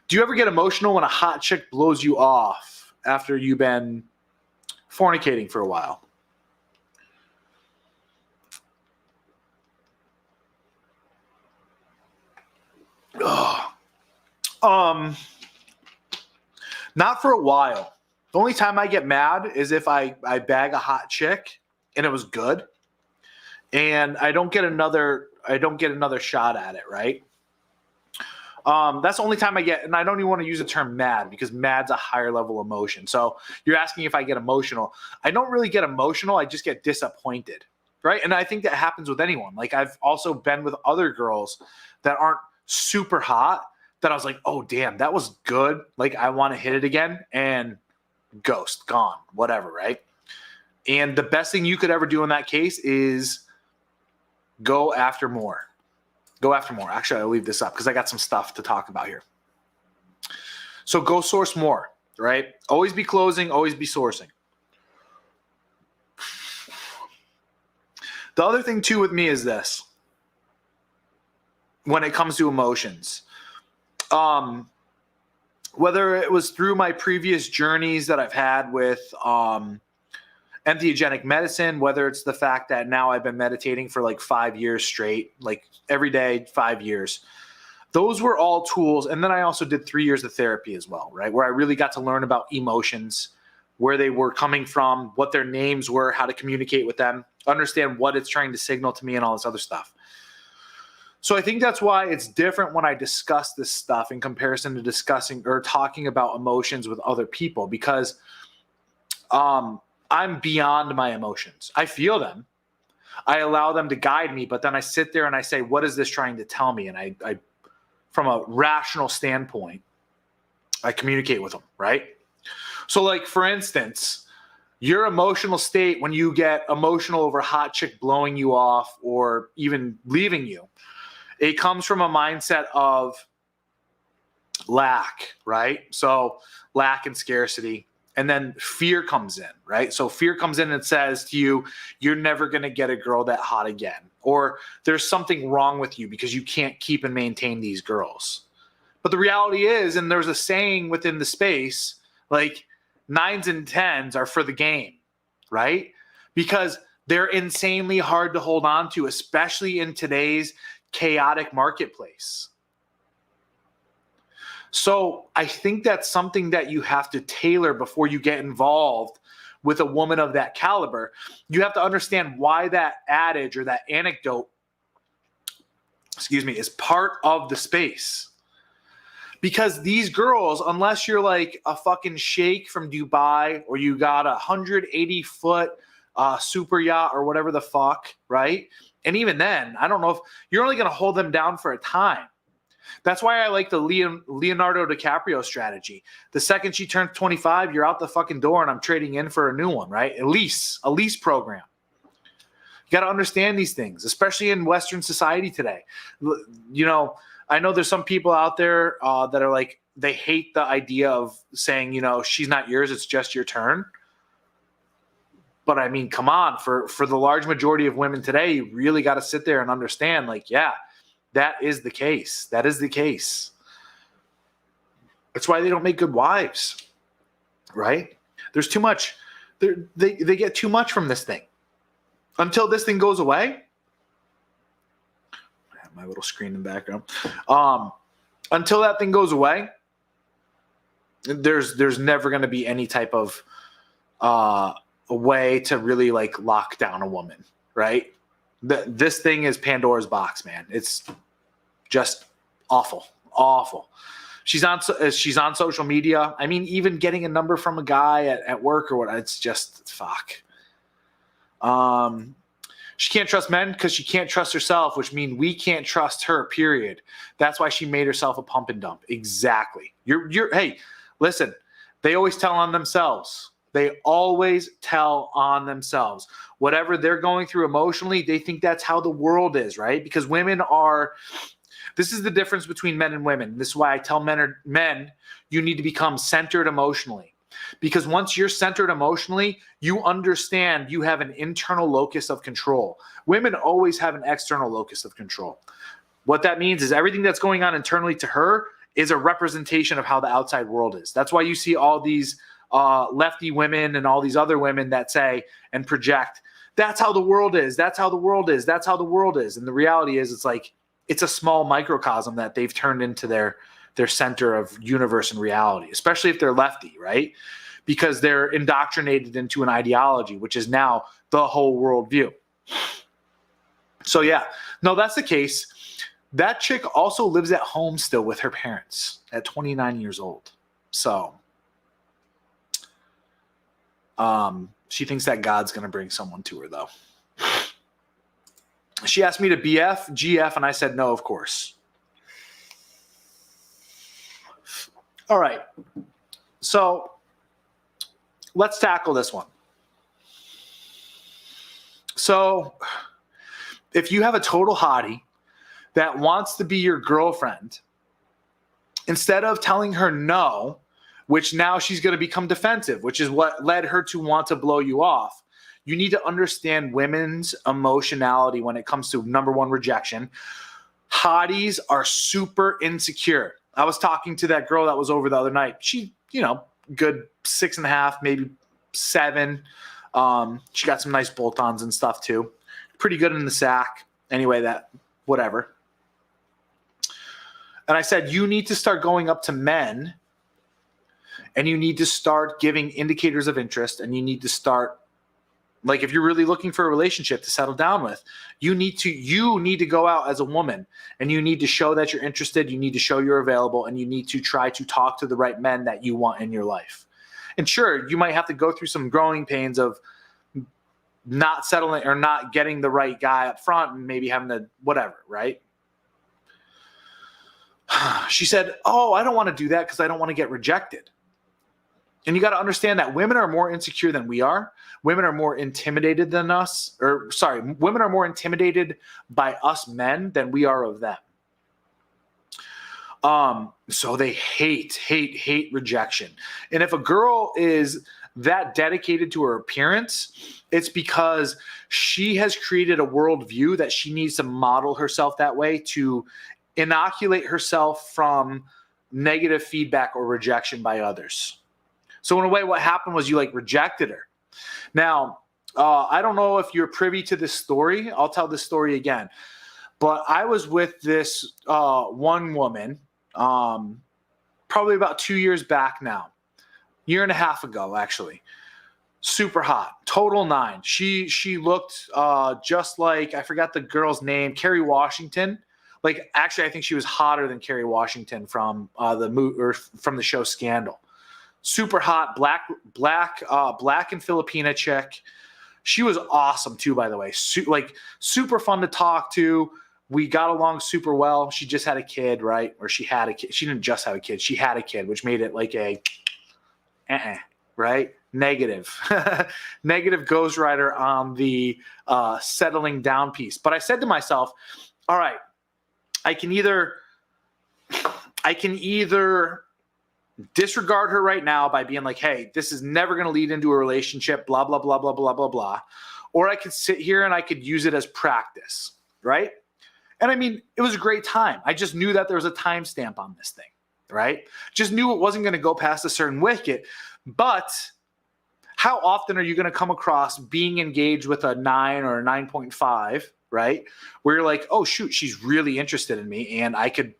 do you ever get emotional when a hot chick blows you off after you've been fornicating for a while? Not for a while. The only time I get mad is if I bag a hot chick and it was good, and I don't get another shot at it, right? That's the only time I get, and I don't even want to use the term mad, because mad's a higher level emotion. So you're asking if I get emotional. I don't really get emotional. I just get disappointed, right? And I think that happens with anyone. Like, I've also been with other girls that aren't super hot that I was like, oh, damn, that was good. Like, I want to hit it again, and ghost, gone, whatever, right? And the best thing you could ever do in that case is go after more. Actually, I'll leave this up because I got some stuff to talk about here. So go source more, right? Always be closing, always be sourcing. The other thing too with me is this. When it comes to emotions, whether it was through my previous journeys that I've had with entheogenic medicine, whether it's the fact that now I've been meditating for like 5 years straight, like every day, 5 years. Those were all tools. And then I also did 3 years of therapy as well, right? Where I really got to learn about emotions, where they were coming from, what their names were, how to communicate with them, understand what it's trying to signal to me, and all this other stuff. So I think that's why it's different when I discuss this stuff in comparison to discussing or talking about emotions with other people, because I'm beyond my emotions. I feel them. I allow them to guide me, but then I sit there and I say, what is this trying to tell me? And I from a rational standpoint, I communicate with them, right? So like, for instance, your emotional state when you get emotional over a hot chick blowing you off or even leaving you, it comes from a mindset of lack, right? So lack and scarcity. And then fear comes in, right? So fear comes in and says to you, you're never going to get a girl that hot again. Or there's something wrong with you because you can't keep and maintain these girls. But the reality is, and there's a saying within the space, like 9s and 10s are for the game, right? Because they're insanely hard to hold on to, especially in today's chaotic marketplace. So I think that's something that you have to tailor before you get involved with a woman of that caliber. You have to understand why that adage or that anecdote, is part of the space. Because these girls, unless you're like a fucking sheikh from Dubai or you got a 180-foot super yacht or whatever the fuck, right? And even then, I don't know if you're only going to hold them down for a time. That's why I like the Leonardo DiCaprio strategy. The second she turns 25, you're out the fucking door and I'm trading in for a new one, right? A lease program. You got to understand these things, especially in Western society today. You know, I know there's some people out there that are like, they hate the idea of saying, you know, she's not yours, it's just your turn. But I mean, come on, for the large majority of women today, you really got to sit there and understand, like, yeah, that is the case. That is the case. That's why they don't make good wives, right? There's too much. They get too much from this thing. Until this thing goes away, my little screen in the background. Until that thing goes away, there's never going to be any type of a way to really like lock down a woman, right? This thing is Pandora's box, man. It's just awful. She's on social media. I mean, even getting a number from a guy at work or what, it's just fuck. She can't trust men because she can't trust herself, which means we can't trust her, period. That's why she made herself a pump and dump. Exactly. Hey, listen, they always tell on themselves. They always tell on themselves. Whatever they're going through emotionally, they think that's how the world is, right? Because this is the difference between men and women. This is why I tell men, you need to become centered emotionally. Because once you're centered emotionally, you understand you have an internal locus of control. Women always have an external locus of control. What that means is everything that's going on internally to her is a representation of how the outside world is. That's why you see all these lefty women and all these other women that say and project, that's how the world is. That's how the world is. That's how the world is. And the reality is it's like, it's a small microcosm that they've turned into their center of universe and reality, especially if they're lefty, right? Because they're indoctrinated into an ideology, which is now the whole worldview. So yeah, no, that's the case. That chick also lives at home still with her parents at 29 years old. So she thinks that God's going to bring someone to her, though. She asked me to BF, GF, and I said no, of course. All right. So let's tackle this one. So if you have a total hottie that wants to be your girlfriend, instead of telling her no, which now she's going to become defensive, which is what led her to want to blow you off. You need to understand women's emotionality when it comes to, number one, rejection. Hotties are super insecure. I was talking to that girl that was over the other night. She, good 6.5, maybe 7. She got some nice bolt-ons and stuff too. Pretty good in the sack. Anyway, whatever. And I said, you need to start going up to men and you need to start giving indicators of interest, and you need to start, like, if you're really looking for a relationship to settle down with, you need to go out as a woman and you need to show that you're interested. You need to show you're available, and you need to try to talk to the right men that you want in your life. And sure, you might have to go through some growing pains of not settling or not getting the right guy up front and maybe having to whatever, right? She said, oh, I don't want to do that because I don't want to get rejected. And you got to understand that women are more insecure than we are. Women are more intimidated than us. Women are more intimidated by us men than we are of them. So they hate rejection. And if a girl is that dedicated to her appearance, it's because she has created a worldview that she needs to model herself that way to inoculate herself from negative feedback or rejection by others. So in a way, what happened was you like rejected her. Now, I don't know if you're privy to this story. I'll tell this story again. But I was with this one woman probably about 2 years back now. Year and a half ago, actually. Super hot. Total 9. She looked just like, I forgot the girl's name, Kerry Washington. Like, actually, I think she was hotter than Kerry Washington from from the show Scandal. Super hot, black and Filipina chick. She was awesome too, by the way. Super fun to talk to. We got along super well. She just had a kid, right? Or she had a kid. She didn't just have a kid. She had a kid, which made it like a right? Negative. Negative Ghost Rider on the settling down piece. But I said to myself, all right, I can either disregard her right now by being like, hey, this is never going to lead into a relationship, blah, blah, blah, blah, blah, blah, blah. Or I could sit here and I could use it as practice, right? And I mean, it was a great time. I just knew that there was a timestamp on this thing, right? Just knew it wasn't going to go past a certain wicket. But how often are you going to come across being engaged with a 9 or a 9.5, right? Where you're like, oh, shoot, she's really interested in me and I could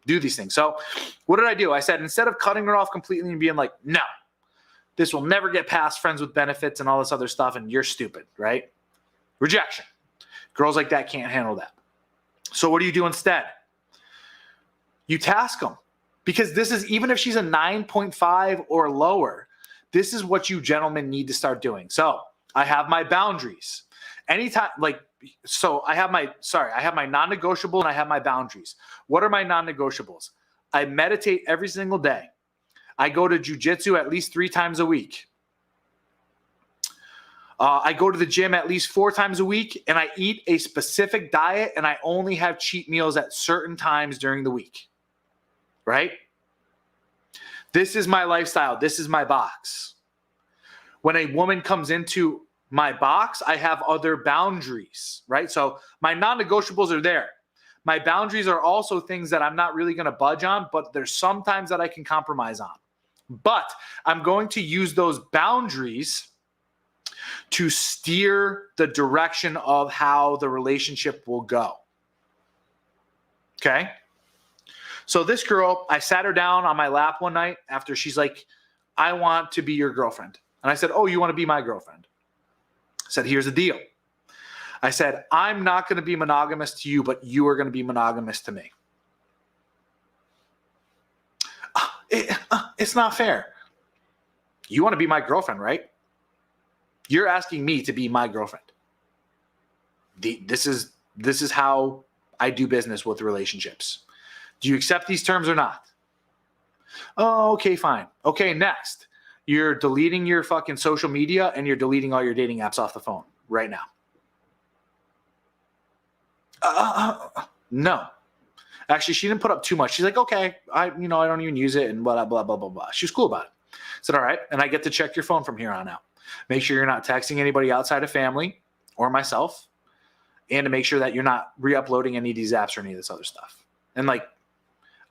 do these things. So what did I do? I said, instead of cutting her off completely and being like, no, this will never get past friends with benefits and all this other stuff and you're stupid, right? Rejection. Girls like that can't handle that. So what do you do instead? You task them. Because this is, even if she's a 9.5 or lower, this is what you gentlemen need to start doing. So I have my boundaries. Anytime, I have my non-negotiable and I have my boundaries. What are my non-negotiables? I meditate every single day. I go to jujitsu at least 3 times a week. I go to the gym at least 4 times a week, and I eat a specific diet, and I only have cheat meals at certain times during the week. Right? This is my lifestyle. This is my box. When a woman comes into my box, I have other boundaries, right? So my non-negotiables are there. My boundaries are also things that I'm not really going to budge on, but there's some times that I can compromise on. But I'm going to use those boundaries to steer the direction of how the relationship will go. Okay? So this girl, I sat her down on my lap one night after she's like, I want to be your girlfriend. And I said, oh, you want to be my girlfriend? I said, here's the deal. I said, I'm not going to be monogamous to you, but you are going to be monogamous to me. It's not fair. You want to be my girlfriend, right? You're asking me to be my girlfriend. This is how I do business with relationships. Do you accept these terms or not? Oh, okay, fine. Okay, next. You're deleting your fucking social media and you're deleting all your dating apps off the phone right now. No. Actually, she didn't put up too much. She's like, okay, I don't even use it and blah, blah, blah, blah, blah. She was cool about it. I said, all right. And I get to check your phone from here on out. Make sure you're not texting anybody outside of family or myself. And to make sure that you're not re-uploading any of these apps or any of this other stuff. And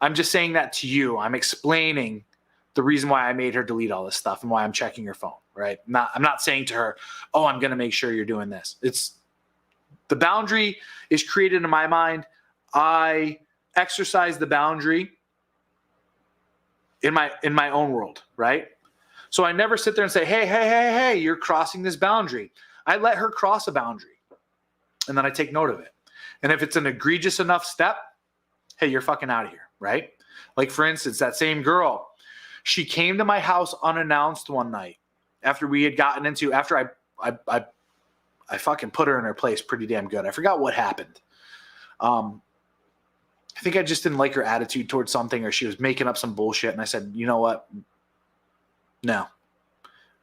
I'm just saying that to you. I'm explaining the reason why I made her delete all this stuff and why I'm checking her phone, right? I'm not saying to her, oh, I'm going to make sure you're doing this. The boundary is created in my mind. I exercise the boundary in my own world, right? So I never sit there and say, hey, you're crossing this boundary. I let her cross a boundary, and then I take note of it. And if it's an egregious enough step, hey, you're fucking out of here, right? Like, for instance, that same girl, she came to my house unannounced one night after I fucking put her in her place pretty damn good. I forgot what happened. I think I just didn't like her attitude towards something, or she was making up some bullshit. And I said, you know what? No,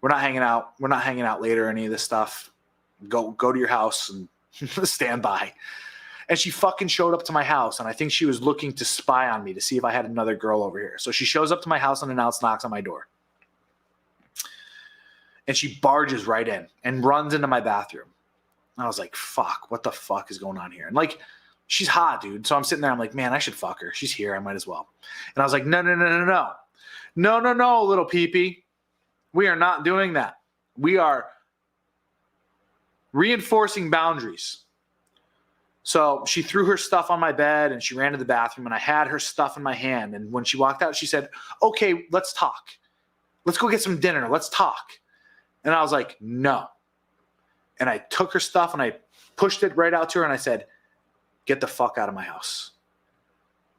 we're not hanging out. We're not hanging out later, any of this stuff. Go to your house and stand by. And she fucking showed up to my house, and I think she was looking to spy on me to see if I had another girl over here. So she shows up to my house unannounced, knocks on my door. And she barges right in and runs into my bathroom. And I was like, fuck, what the fuck is going on here? And She's hot, dude. So I'm sitting there. I'm like, man, I should fuck her. She's here. I might as well. And I was like, no, little peepee. We are not doing that. We are reinforcing boundaries. So she threw her stuff on my bed and she ran to the bathroom and I had her stuff in my hand. And when she walked out, she said, okay, let's talk. Let's go get some dinner. Let's talk. And I was like, no. And I took her stuff and I pushed it right out to her and I said, get the fuck out of my house.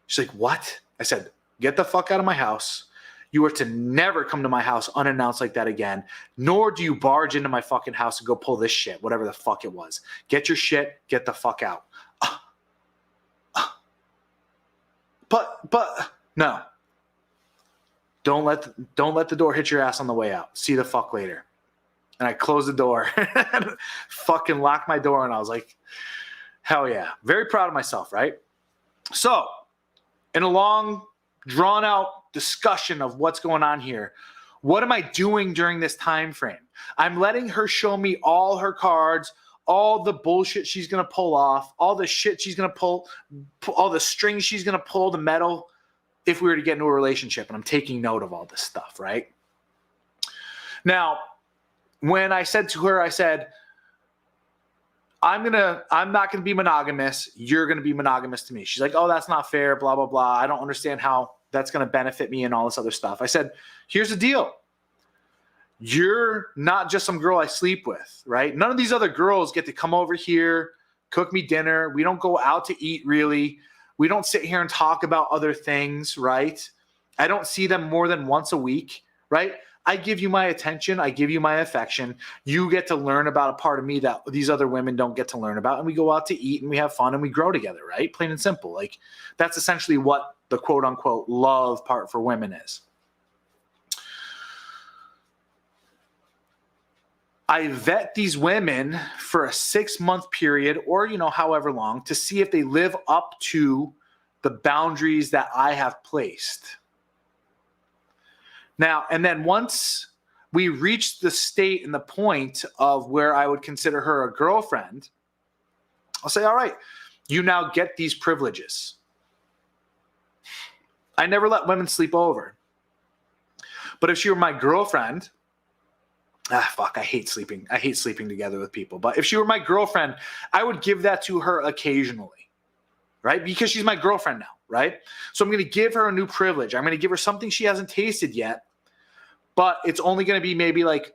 She's like, what? I said, get the fuck out of my house. You are to never come to my house unannounced like that again, nor do you barge into my fucking house and go pull this shit, whatever the fuck it was. Get your shit, get the fuck out. But no. Don't let the door hit your ass on the way out. See the fuck later. And I closed the door and fucking locked my door and I was like, hell yeah. Very proud of myself, right? So, in a long, drawn-out discussion of what's going on here, what am I doing during this time frame? I'm letting her show me all her cards, all the bullshit she's going to pull off, all the shit she's going to pull, all the strings she's going to pull, the metal, if we were to get into a relationship. And I'm taking note of all this stuff, right? Now, when I said to her, I said, I'm not going to be monogamous. You're going to be monogamous to me. She's like, oh, that's not fair, blah, blah, blah. I don't understand how that's going to benefit me and all this other stuff. I said, here's the deal. You're not just some girl I sleep with, right? None of these other girls get to come over here, cook me dinner. We don't go out to eat, really. We don't sit here and talk about other things, right? I don't see them more than once a week, right? I give you my attention. I give you my affection. You get to learn about a part of me that these other women don't get to learn about. And we go out to eat and we have fun and we grow together, right? Plain and simple. Like, that's essentially what the quote unquote love part for women is. I vet these women for a 6-month period or, however long to see if they live up to the boundaries that I have placed. Now, and then once we reach the state and the point of where I would consider her a girlfriend, I'll say, all right, you now get these privileges. I never let women sleep over. But if she were my girlfriend, I hate sleeping. I hate sleeping together with people. But if she were my girlfriend, I would give that to her occasionally, right? Because she's my girlfriend now, right? So I'm going to give her a new privilege. I'm going to give her something she hasn't tasted yet, but it's only going to be maybe like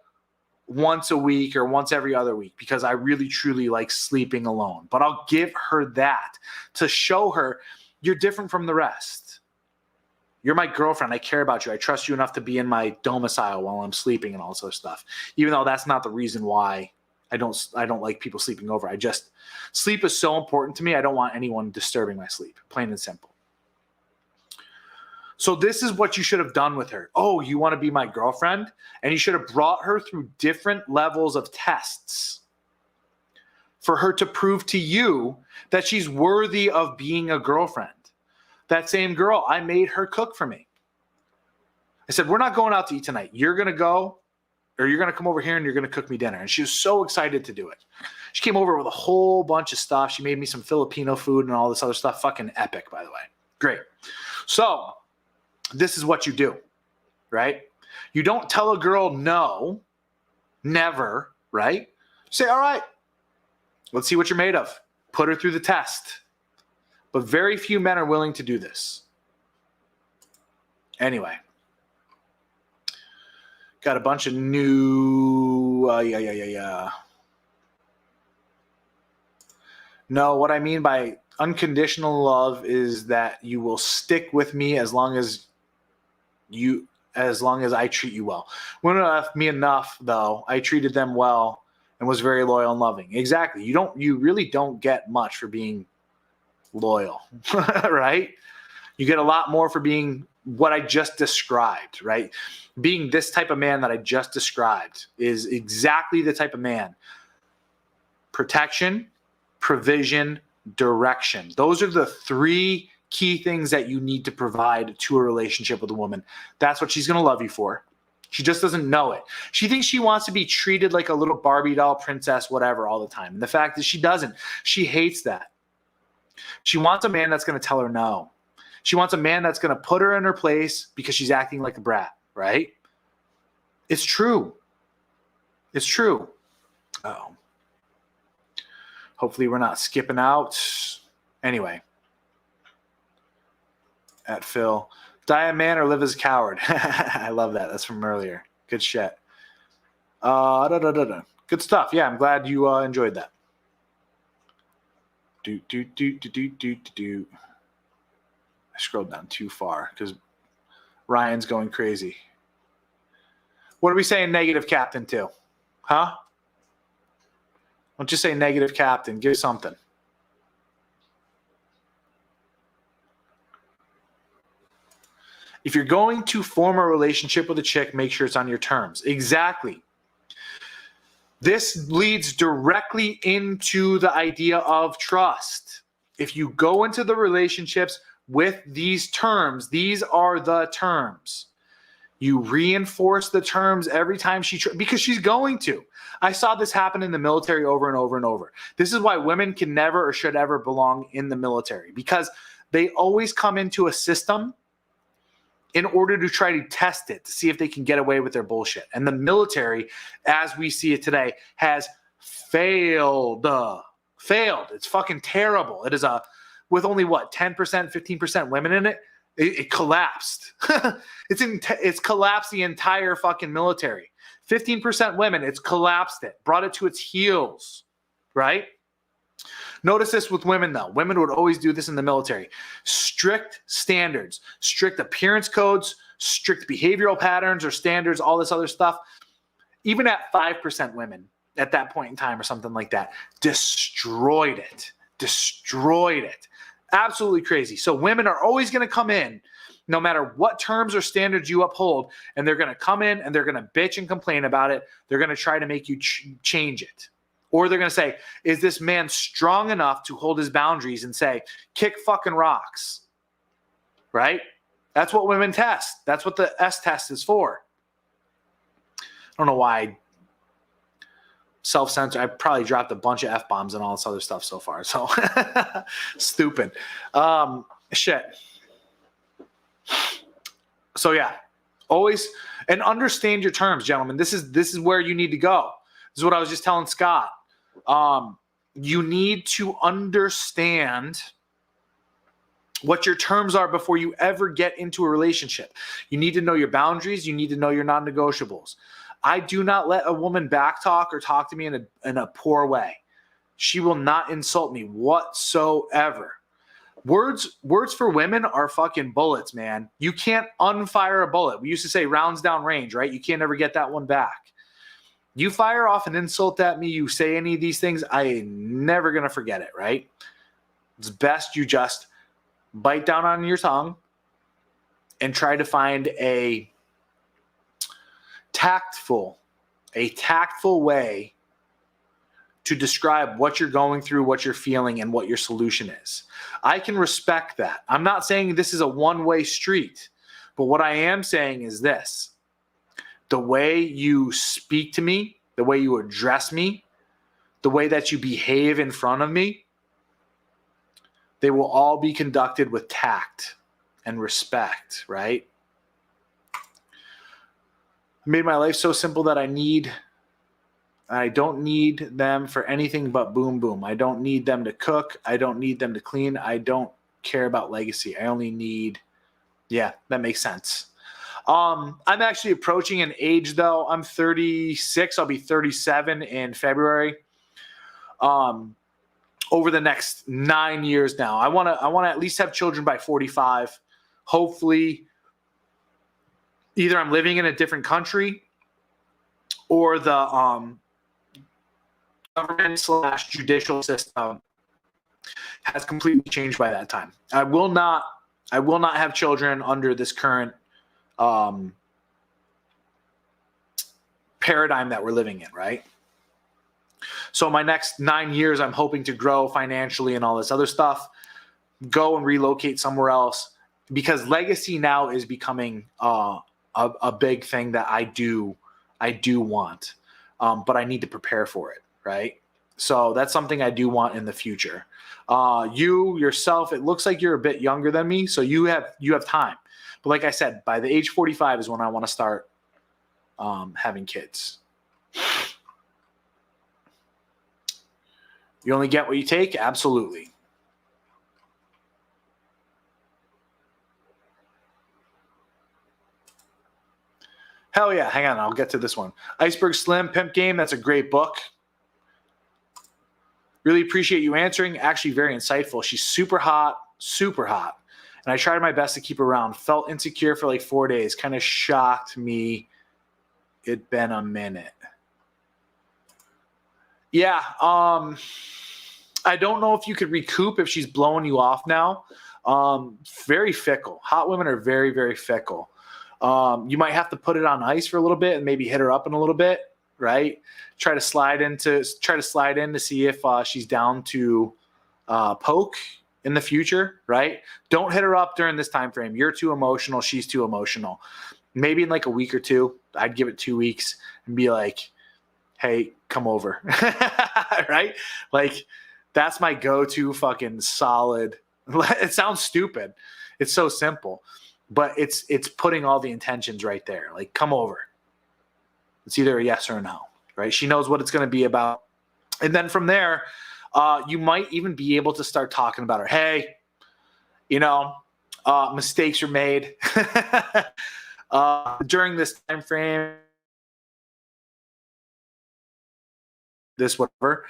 once a week or once every other week because I really, truly like sleeping alone. But I'll give her that to show her you're different from the rest. You're my girlfriend. I care about you. I trust you enough to be in my domicile while I'm sleeping and all this other stuff. Even though that's not the reason why I don't like people sleeping over. Sleep is so important to me. I don't want anyone disturbing my sleep. Plain and simple. So this is what you should have done with her. Oh, you want to be my girlfriend? And you should have brought her through different levels of tests for her to prove to you that she's worthy of being a girlfriend. That same girl, I made her cook for me. I said, we're not going out to eat tonight. You're going to go, or you're going to come over here and you're going to cook me dinner. And she was so excited to do it. She came over with a whole bunch of stuff. She made me some Filipino food and all this other stuff. Fucking epic, by the way. Great. So this is what you do, right? You don't tell a girl no, never, right? Say, all right, let's see what you're made of. Put her through the test. But very few men are willing to do this. Anyway. Got a bunch of new... No, what I mean by unconditional love is that you will stick with me as long as I treat you well. Women left me enough, though. I treated them well and was very loyal and loving. Exactly. You really don't get much for being loyal, right? You get a lot more for being what I just described, right? Being this type of man that I just described is exactly the type of man. Protection, provision, direction. Those are the 3 key things that you need to provide to a relationship with a woman. That's what she's going to love you for. She just doesn't know it. She thinks she wants to be treated like a little Barbie doll, princess, whatever, all the time. And the fact is she doesn't. She hates that. She wants a man that's going to tell her no. She wants a man that's going to put her in her place because she's acting like a brat, right? It's true. It's true. Oh. Hopefully we're not skipping out. Anyway. At Phil. Die a man or live as a coward. I love that. That's from earlier. Good shit. Good stuff. Yeah, I'm glad you enjoyed that. I scrolled down too far because Ryan's going crazy. What are we saying negative captain to? Huh? Don't just say negative captain. Give something. If you're going to form a relationship with a chick, make sure it's on your terms. Exactly. This leads directly into the idea of trust. If you go into the relationships with these terms, these are the terms. You reinforce the terms every time because she's going to. I saw this happen in the military over and over and over. This is why women can never or should ever belong in the military, because they always come into a system in order to try to test it, to see if they can get away with their bullshit. And the military, as we see it today, has failed. Failed. It's fucking terrible. It is with only 10%, 15% women in it, it collapsed. It's collapsed the entire fucking military. 15% women, it's collapsed it, brought it to its heels, right? Notice this with women, though. Women would always do this in the military. Strict standards, strict appearance codes, strict behavioral patterns or standards, all this other stuff. Even at 5% women at that point in time or something like that, destroyed it. Destroyed it. Absolutely crazy. So women are always going to come in, no matter what terms or standards you uphold, and they're going to come in and they're going to bitch and complain about it. They're going to try to make you change it. Or they're going to say, is this man strong enough to hold his boundaries and say, kick fucking rocks? Right? That's what women test. That's what the S test is for. I don't know why I self-censor. I probably dropped a bunch of F-bombs and all this other stuff so far. So stupid. Shit. So yeah, always, and understand your terms, gentlemen. This is where you need to go. This is what I was just telling Scott. You need to understand what your terms are before you ever get into a relationship. You need to know your boundaries. You need to know your non-negotiables. I do not let a woman backtalk or talk to me in a poor way. She will not insult me whatsoever. Words for women are fucking bullets, man. You can't unfire a bullet. We used to say rounds down range, right? You can't ever get that one back. You fire off an insult at me, you say any of these things, I ain't never going to forget it, right? It's best you just bite down on your tongue and try to find a tactful way to describe what you're going through, what you're feeling, and what your solution is. I can respect that. I'm not saying this is a one-way street, but what I am saying is this. The way you speak to me, the way you address me, the way that you behave in front of me, they will all be conducted with tact and respect, right? I made my life so simple that I don't need them for anything but boom, boom. I don't need them to cook. I don't need them to clean. I don't care about legacy. I only need, yeah, that makes sense. I'm actually approaching an age, though. I'm 36. I'll be 37 in February. Over the next 9 years now, I want to at least have children by 45. Hopefully, either I'm living in a different country or the government/judicial system has completely changed by that time. I will not have children under this current paradigm that we're living in, right? So my next 9 years, I'm hoping to grow financially and all this other stuff, go and relocate somewhere else, because legacy now is becoming a big thing that I do want, but I need to prepare for it, right? So that's something I do want in the future. You yourself, it looks like you're a bit younger than me, so you have time. But like I said, by the age 45 is when I want to start having kids. You only get what you take? Absolutely. Hell yeah. Hang on. I'll get to this one. Iceberg Slim, Pimp Game. That's a great book. Really appreciate you answering. Actually, very insightful. She's super hot, super hot. And I tried my best to keep her around. Felt insecure for like 4 days. Kind of shocked me. It'd been a minute. Yeah. I don't know if you could recoup if she's blowing you off now. Very fickle. Hot women are very, very fickle. You might have to put it on ice for a little bit and maybe hit her up in a little bit, right? Try to slide in to see if she's down to poke in the future, right? Don't hit her up during this time frame. You're too emotional. She's too emotional. Maybe in like a week or two, I'd give it 2 weeks and be like, hey, come over, right? Like that's my go-to fucking solid. It sounds stupid. It's so simple. But it's putting all the intentions right there. Like, come over. It's either a yes or a no, right? She knows what it's going to be about. And then from there, you might even be able to start talking about her. Hey, mistakes are made during this time frame. This whatever.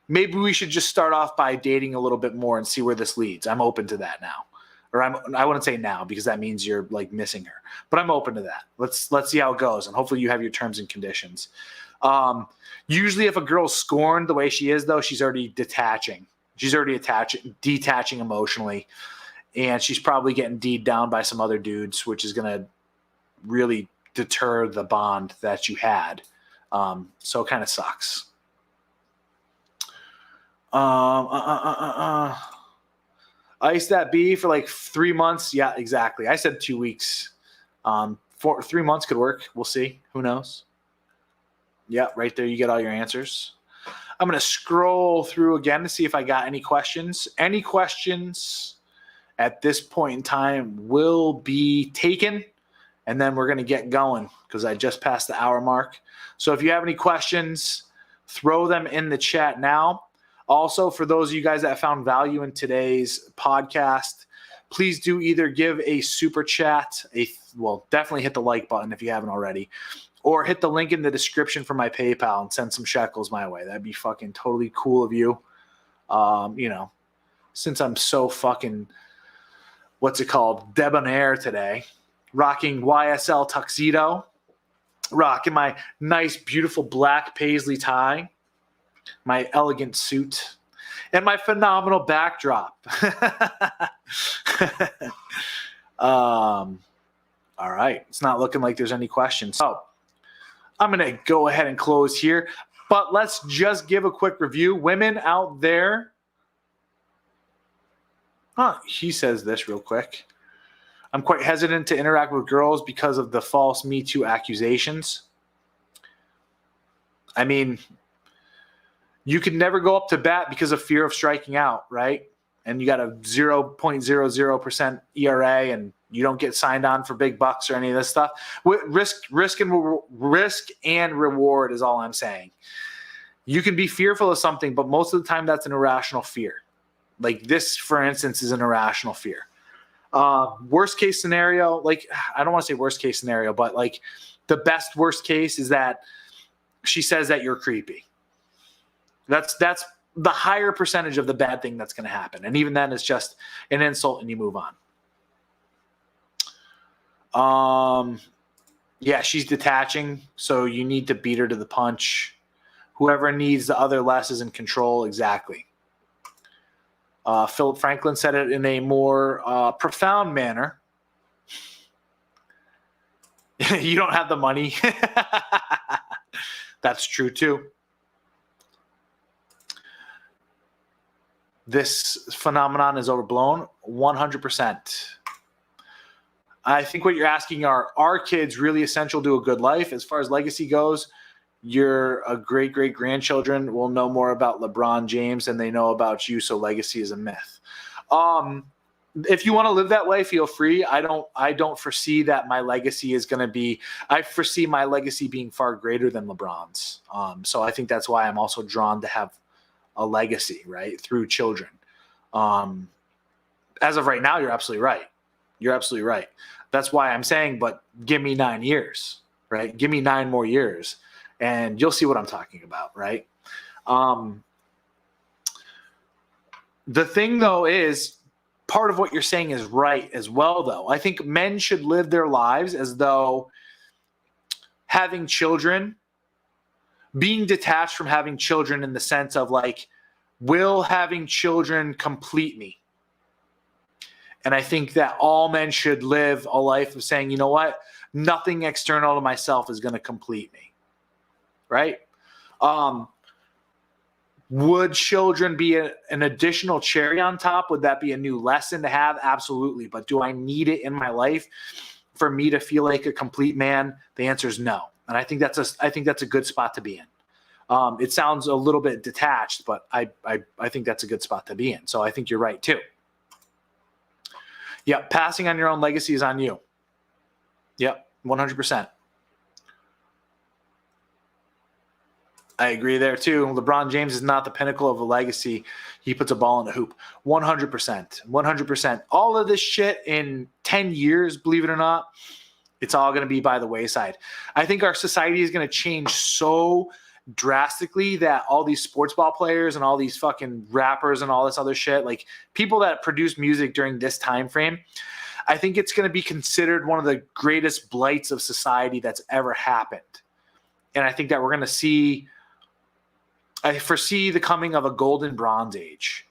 Maybe we should just start off by dating a little bit more and see where this leads. I'm open to that now. Or I wouldn't say now because that means you're like missing her. But I'm open to that. Let's see how it goes. And hopefully you have your terms and conditions. Usually if a girl's scorned the way she is, though, she's already detaching. She's already detaching emotionally. And she's probably getting D'd down by some other dudes, which is going to really deter the bond that you had. So it kind of sucks. Ice that bee for like 3 months. Yeah, exactly. I said 2 weeks. 3 months could work. We'll see. Who knows? Yeah, right there. You get all your answers. I'm going to scroll through again to see if I got any questions. Any questions at this point in time will be taken, and then we're going to get going because I just passed the hour mark. So if you have any questions, throw them in the chat now. Also, for those of you guys that found value in today's podcast, please do either give a super chat, definitely hit the like button if you haven't already, or hit the link in the description for my PayPal and send some shekels my way. That'd be fucking totally cool of you. Since I'm so fucking, debonair today, rocking YSL Tuxedo, rocking my nice, beautiful black paisley tie, my elegant suit, and my phenomenal backdrop. All right. It's not looking like there's any questions. So I'm going to go ahead and close here. But let's just give a quick review. Women out there. He says this real quick. I'm quite hesitant to interact with girls because of the false Me Too accusations. I mean, you can never go up to bat because of fear of striking out, right? And you got a 0.00% ERA and you don't get signed on for big bucks or any of this stuff. Risk and reward is all I'm saying. You can be fearful of something, but most of the time that's an irrational fear. Like this, for instance, is an irrational fear. Worst case scenario, I don't want to say worst case scenario, but like the best worst case is that she says that you're creepy. That's the higher percentage of the bad thing that's going to happen. And even then it's just an insult and you move on. Yeah, she's detaching. So you need to beat her to the punch. Whoever needs the other less is in control. Exactly. Philip Franklin said it in a more profound manner. You don't have the money. That's true too. This phenomenon is overblown 100%. I think what you're asking are kids really essential to a good life? As far as legacy goes, your great-great-grandchildren will know more about LeBron James than they know about you, so legacy is a myth. If you want to live that way, feel free. I don't foresee that my legacy is going to be – I foresee my legacy being far greater than LeBron's. So I think that's why I'm also drawn to have a legacy, right, through children. As of right now, you're absolutely right. You're absolutely right. That's why I'm saying, but give me 9 years, right? Give me 9 more years, and you'll see what I'm talking about, right? The thing, though, is part of what you're saying is right as well, though. I think men should live their lives as though having children, being detached from having children in the sense of like, will having children complete me? And I think that all men should live a life of saying, you know what? Nothing external to myself is going to complete me, right? Would children be an additional cherry on top? Would that be a new lesson to have? Absolutely. But do I need it in my life for me to feel like a complete man? The answer is no. And I think that's a good spot to be in. It sounds a little bit detached, but I think that's a good spot to be in. So I think you're right too. Yep, passing on your own legacy is on you. Yep, 100%. I agree there too. LeBron James is not the pinnacle of a legacy. He puts a ball in a hoop. 100%. 100%. All of this shit in 10 years, believe it or not, it's all going to be by the wayside. I think our society is going to change so drastically that all these sports ball players and all these fucking rappers and all this other shit, like people that produce music during this time frame, I think it's going to be considered one of the greatest blights of society that's ever happened. And I think that we're going to see, I foresee the coming of a golden bronze age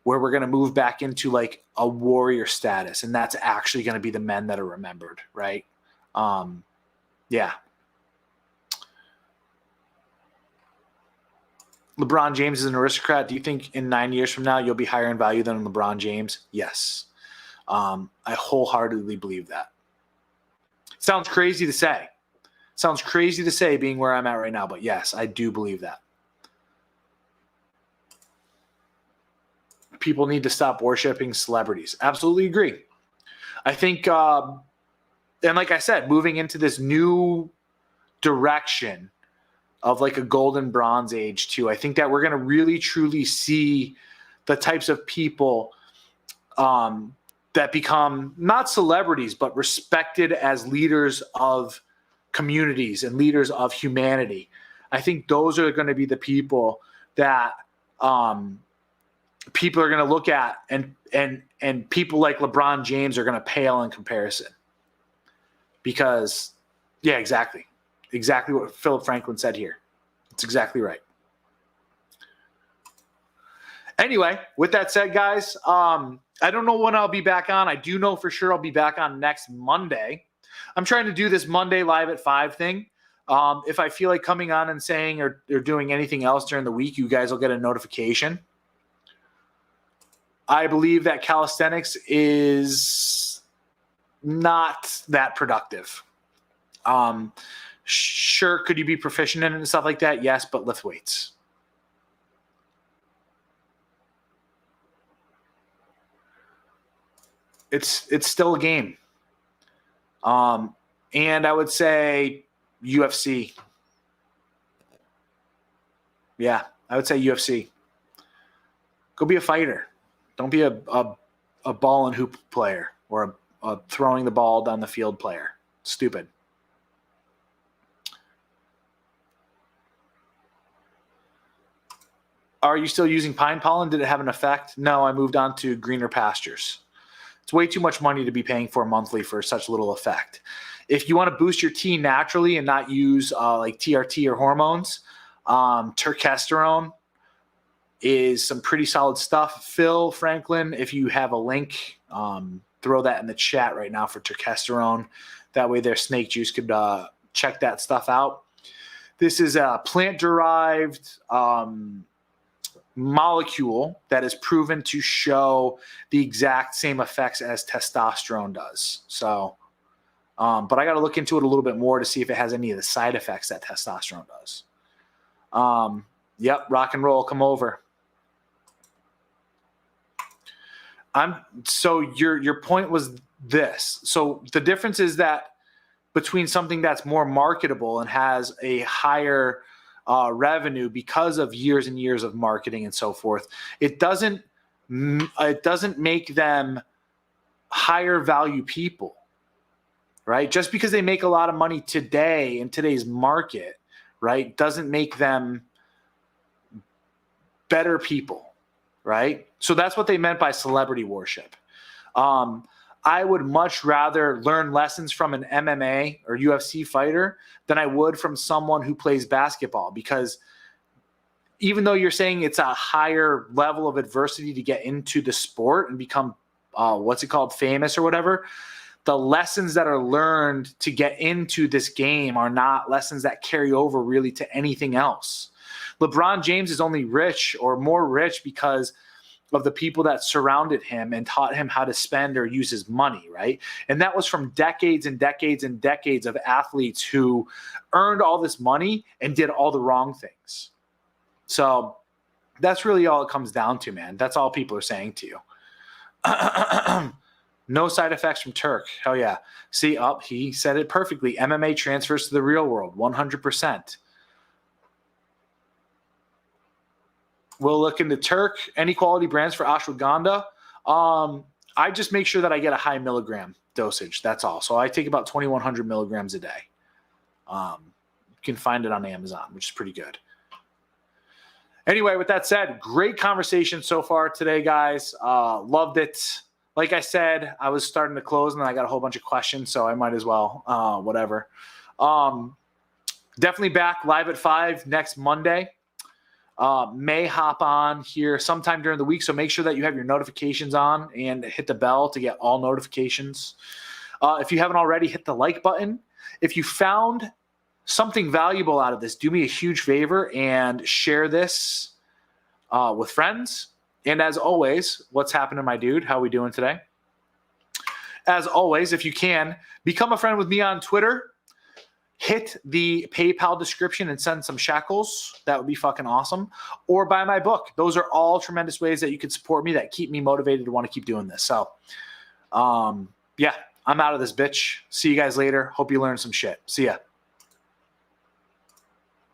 where we're going to move back into like a warrior status. And that's actually going to be the men that are remembered, right? Yeah. LeBron James is an aristocrat. Do you think in 9 years from now you'll be higher in value than LeBron James? Yes. I wholeheartedly believe that. Sounds crazy to say. Sounds crazy to say being where I'm at right now, but yes, I do believe that. People need to stop worshiping celebrities. Absolutely agree. I think, and like I said, moving into this new direction of like a golden bronze age too. I think that we're going to really truly see the types of people that become not celebrities, but respected as leaders of communities and leaders of humanity. I think those are going to be the people that people are going to look at, and people like LeBron James are going to pale in comparison. Because, yeah, exactly. Exactly what Philip Franklin said here. It's exactly right. Anyway, with that said, guys, I don't know when I'll be back on. I do know for sure I'll be back on next Monday. I'm trying to do this Monday live at 5 thing. If I feel like coming on and saying or doing anything else during the week, you guys will get a notification. I believe that calisthenics is not that productive. Sure, could you be proficient in it and stuff like that? Yes, but lift weights. It's still a game. And I would say UFC. Yeah, I would say UFC. Go be a fighter. Don't be a ball and hoop player or a throwing the ball down the field player. Stupid. Are you still using pine pollen? Did it have an effect? No, I moved on to greener pastures. It's way too much money to be paying for monthly for such little effect. If you want to boost your T naturally and not use like TRT or hormones, turkesterone is some pretty solid stuff. Phil Franklin, if you have a link, throw that in the chat right now for turkesterone. That way their snake juice could check that stuff out. This is a plant-derived molecule that is proven to show the exact same effects as testosterone does. So, but I got to look into it a little bit more to see if it has any of the side effects that testosterone does. Yep, rock and roll, come over. So your point was this. So the difference is that between something that's more marketable and has a higher revenue because of years and years of marketing and so forth, it doesn't make them higher value people, right? Just because they make a lot of money today in today's market, right, doesn't make them better people, right? So that's what they meant by celebrity worship. I would much rather learn lessons from an MMA or UFC fighter than I would from someone who plays basketball, because even though you're saying it's a higher level of adversity to get into the sport and become, famous or whatever, the lessons that are learned to get into this game are not lessons that carry over really to anything else. LeBron James is only rich or more rich because of the people that surrounded him and taught him how to spend or use his money, right? And that was from decades and decades and decades of athletes who earned all this money and did all the wrong things. So that's really all it comes down to, man. That's all people are saying to you. No side effects from Turk. Hell yeah. See, he said it perfectly. MMA transfers to the real world, 100%. We'll look into Turk. Any quality brands for ashwagandha? I just make sure that I get a high milligram dosage. That's all. So I take about 2,100 milligrams a day. You can find it on Amazon, which is pretty good. Anyway, with that said, great conversation so far today, guys. Loved it. Like I said, I was starting to close and then I got a whole bunch of questions, so I might as well, whatever. Definitely back live at 5 next Monday. May hop on here sometime during the week, so make sure that you have your notifications on and hit the bell to get all notifications. If you haven't already, hit the like button. If you found something valuable out of this, do me a huge favor and share this with friends. And as always, what's happening, my dude? How are we doing today? As always, if you can, become a friend with me on Twitter. Hit the PayPal description and send some shekels. That would be fucking awesome. Or buy my book. Those are all tremendous ways that you can support me that keep me motivated to want to keep doing this. So, yeah, I'm out of this bitch. See you guys later. Hope you learned some shit. See ya.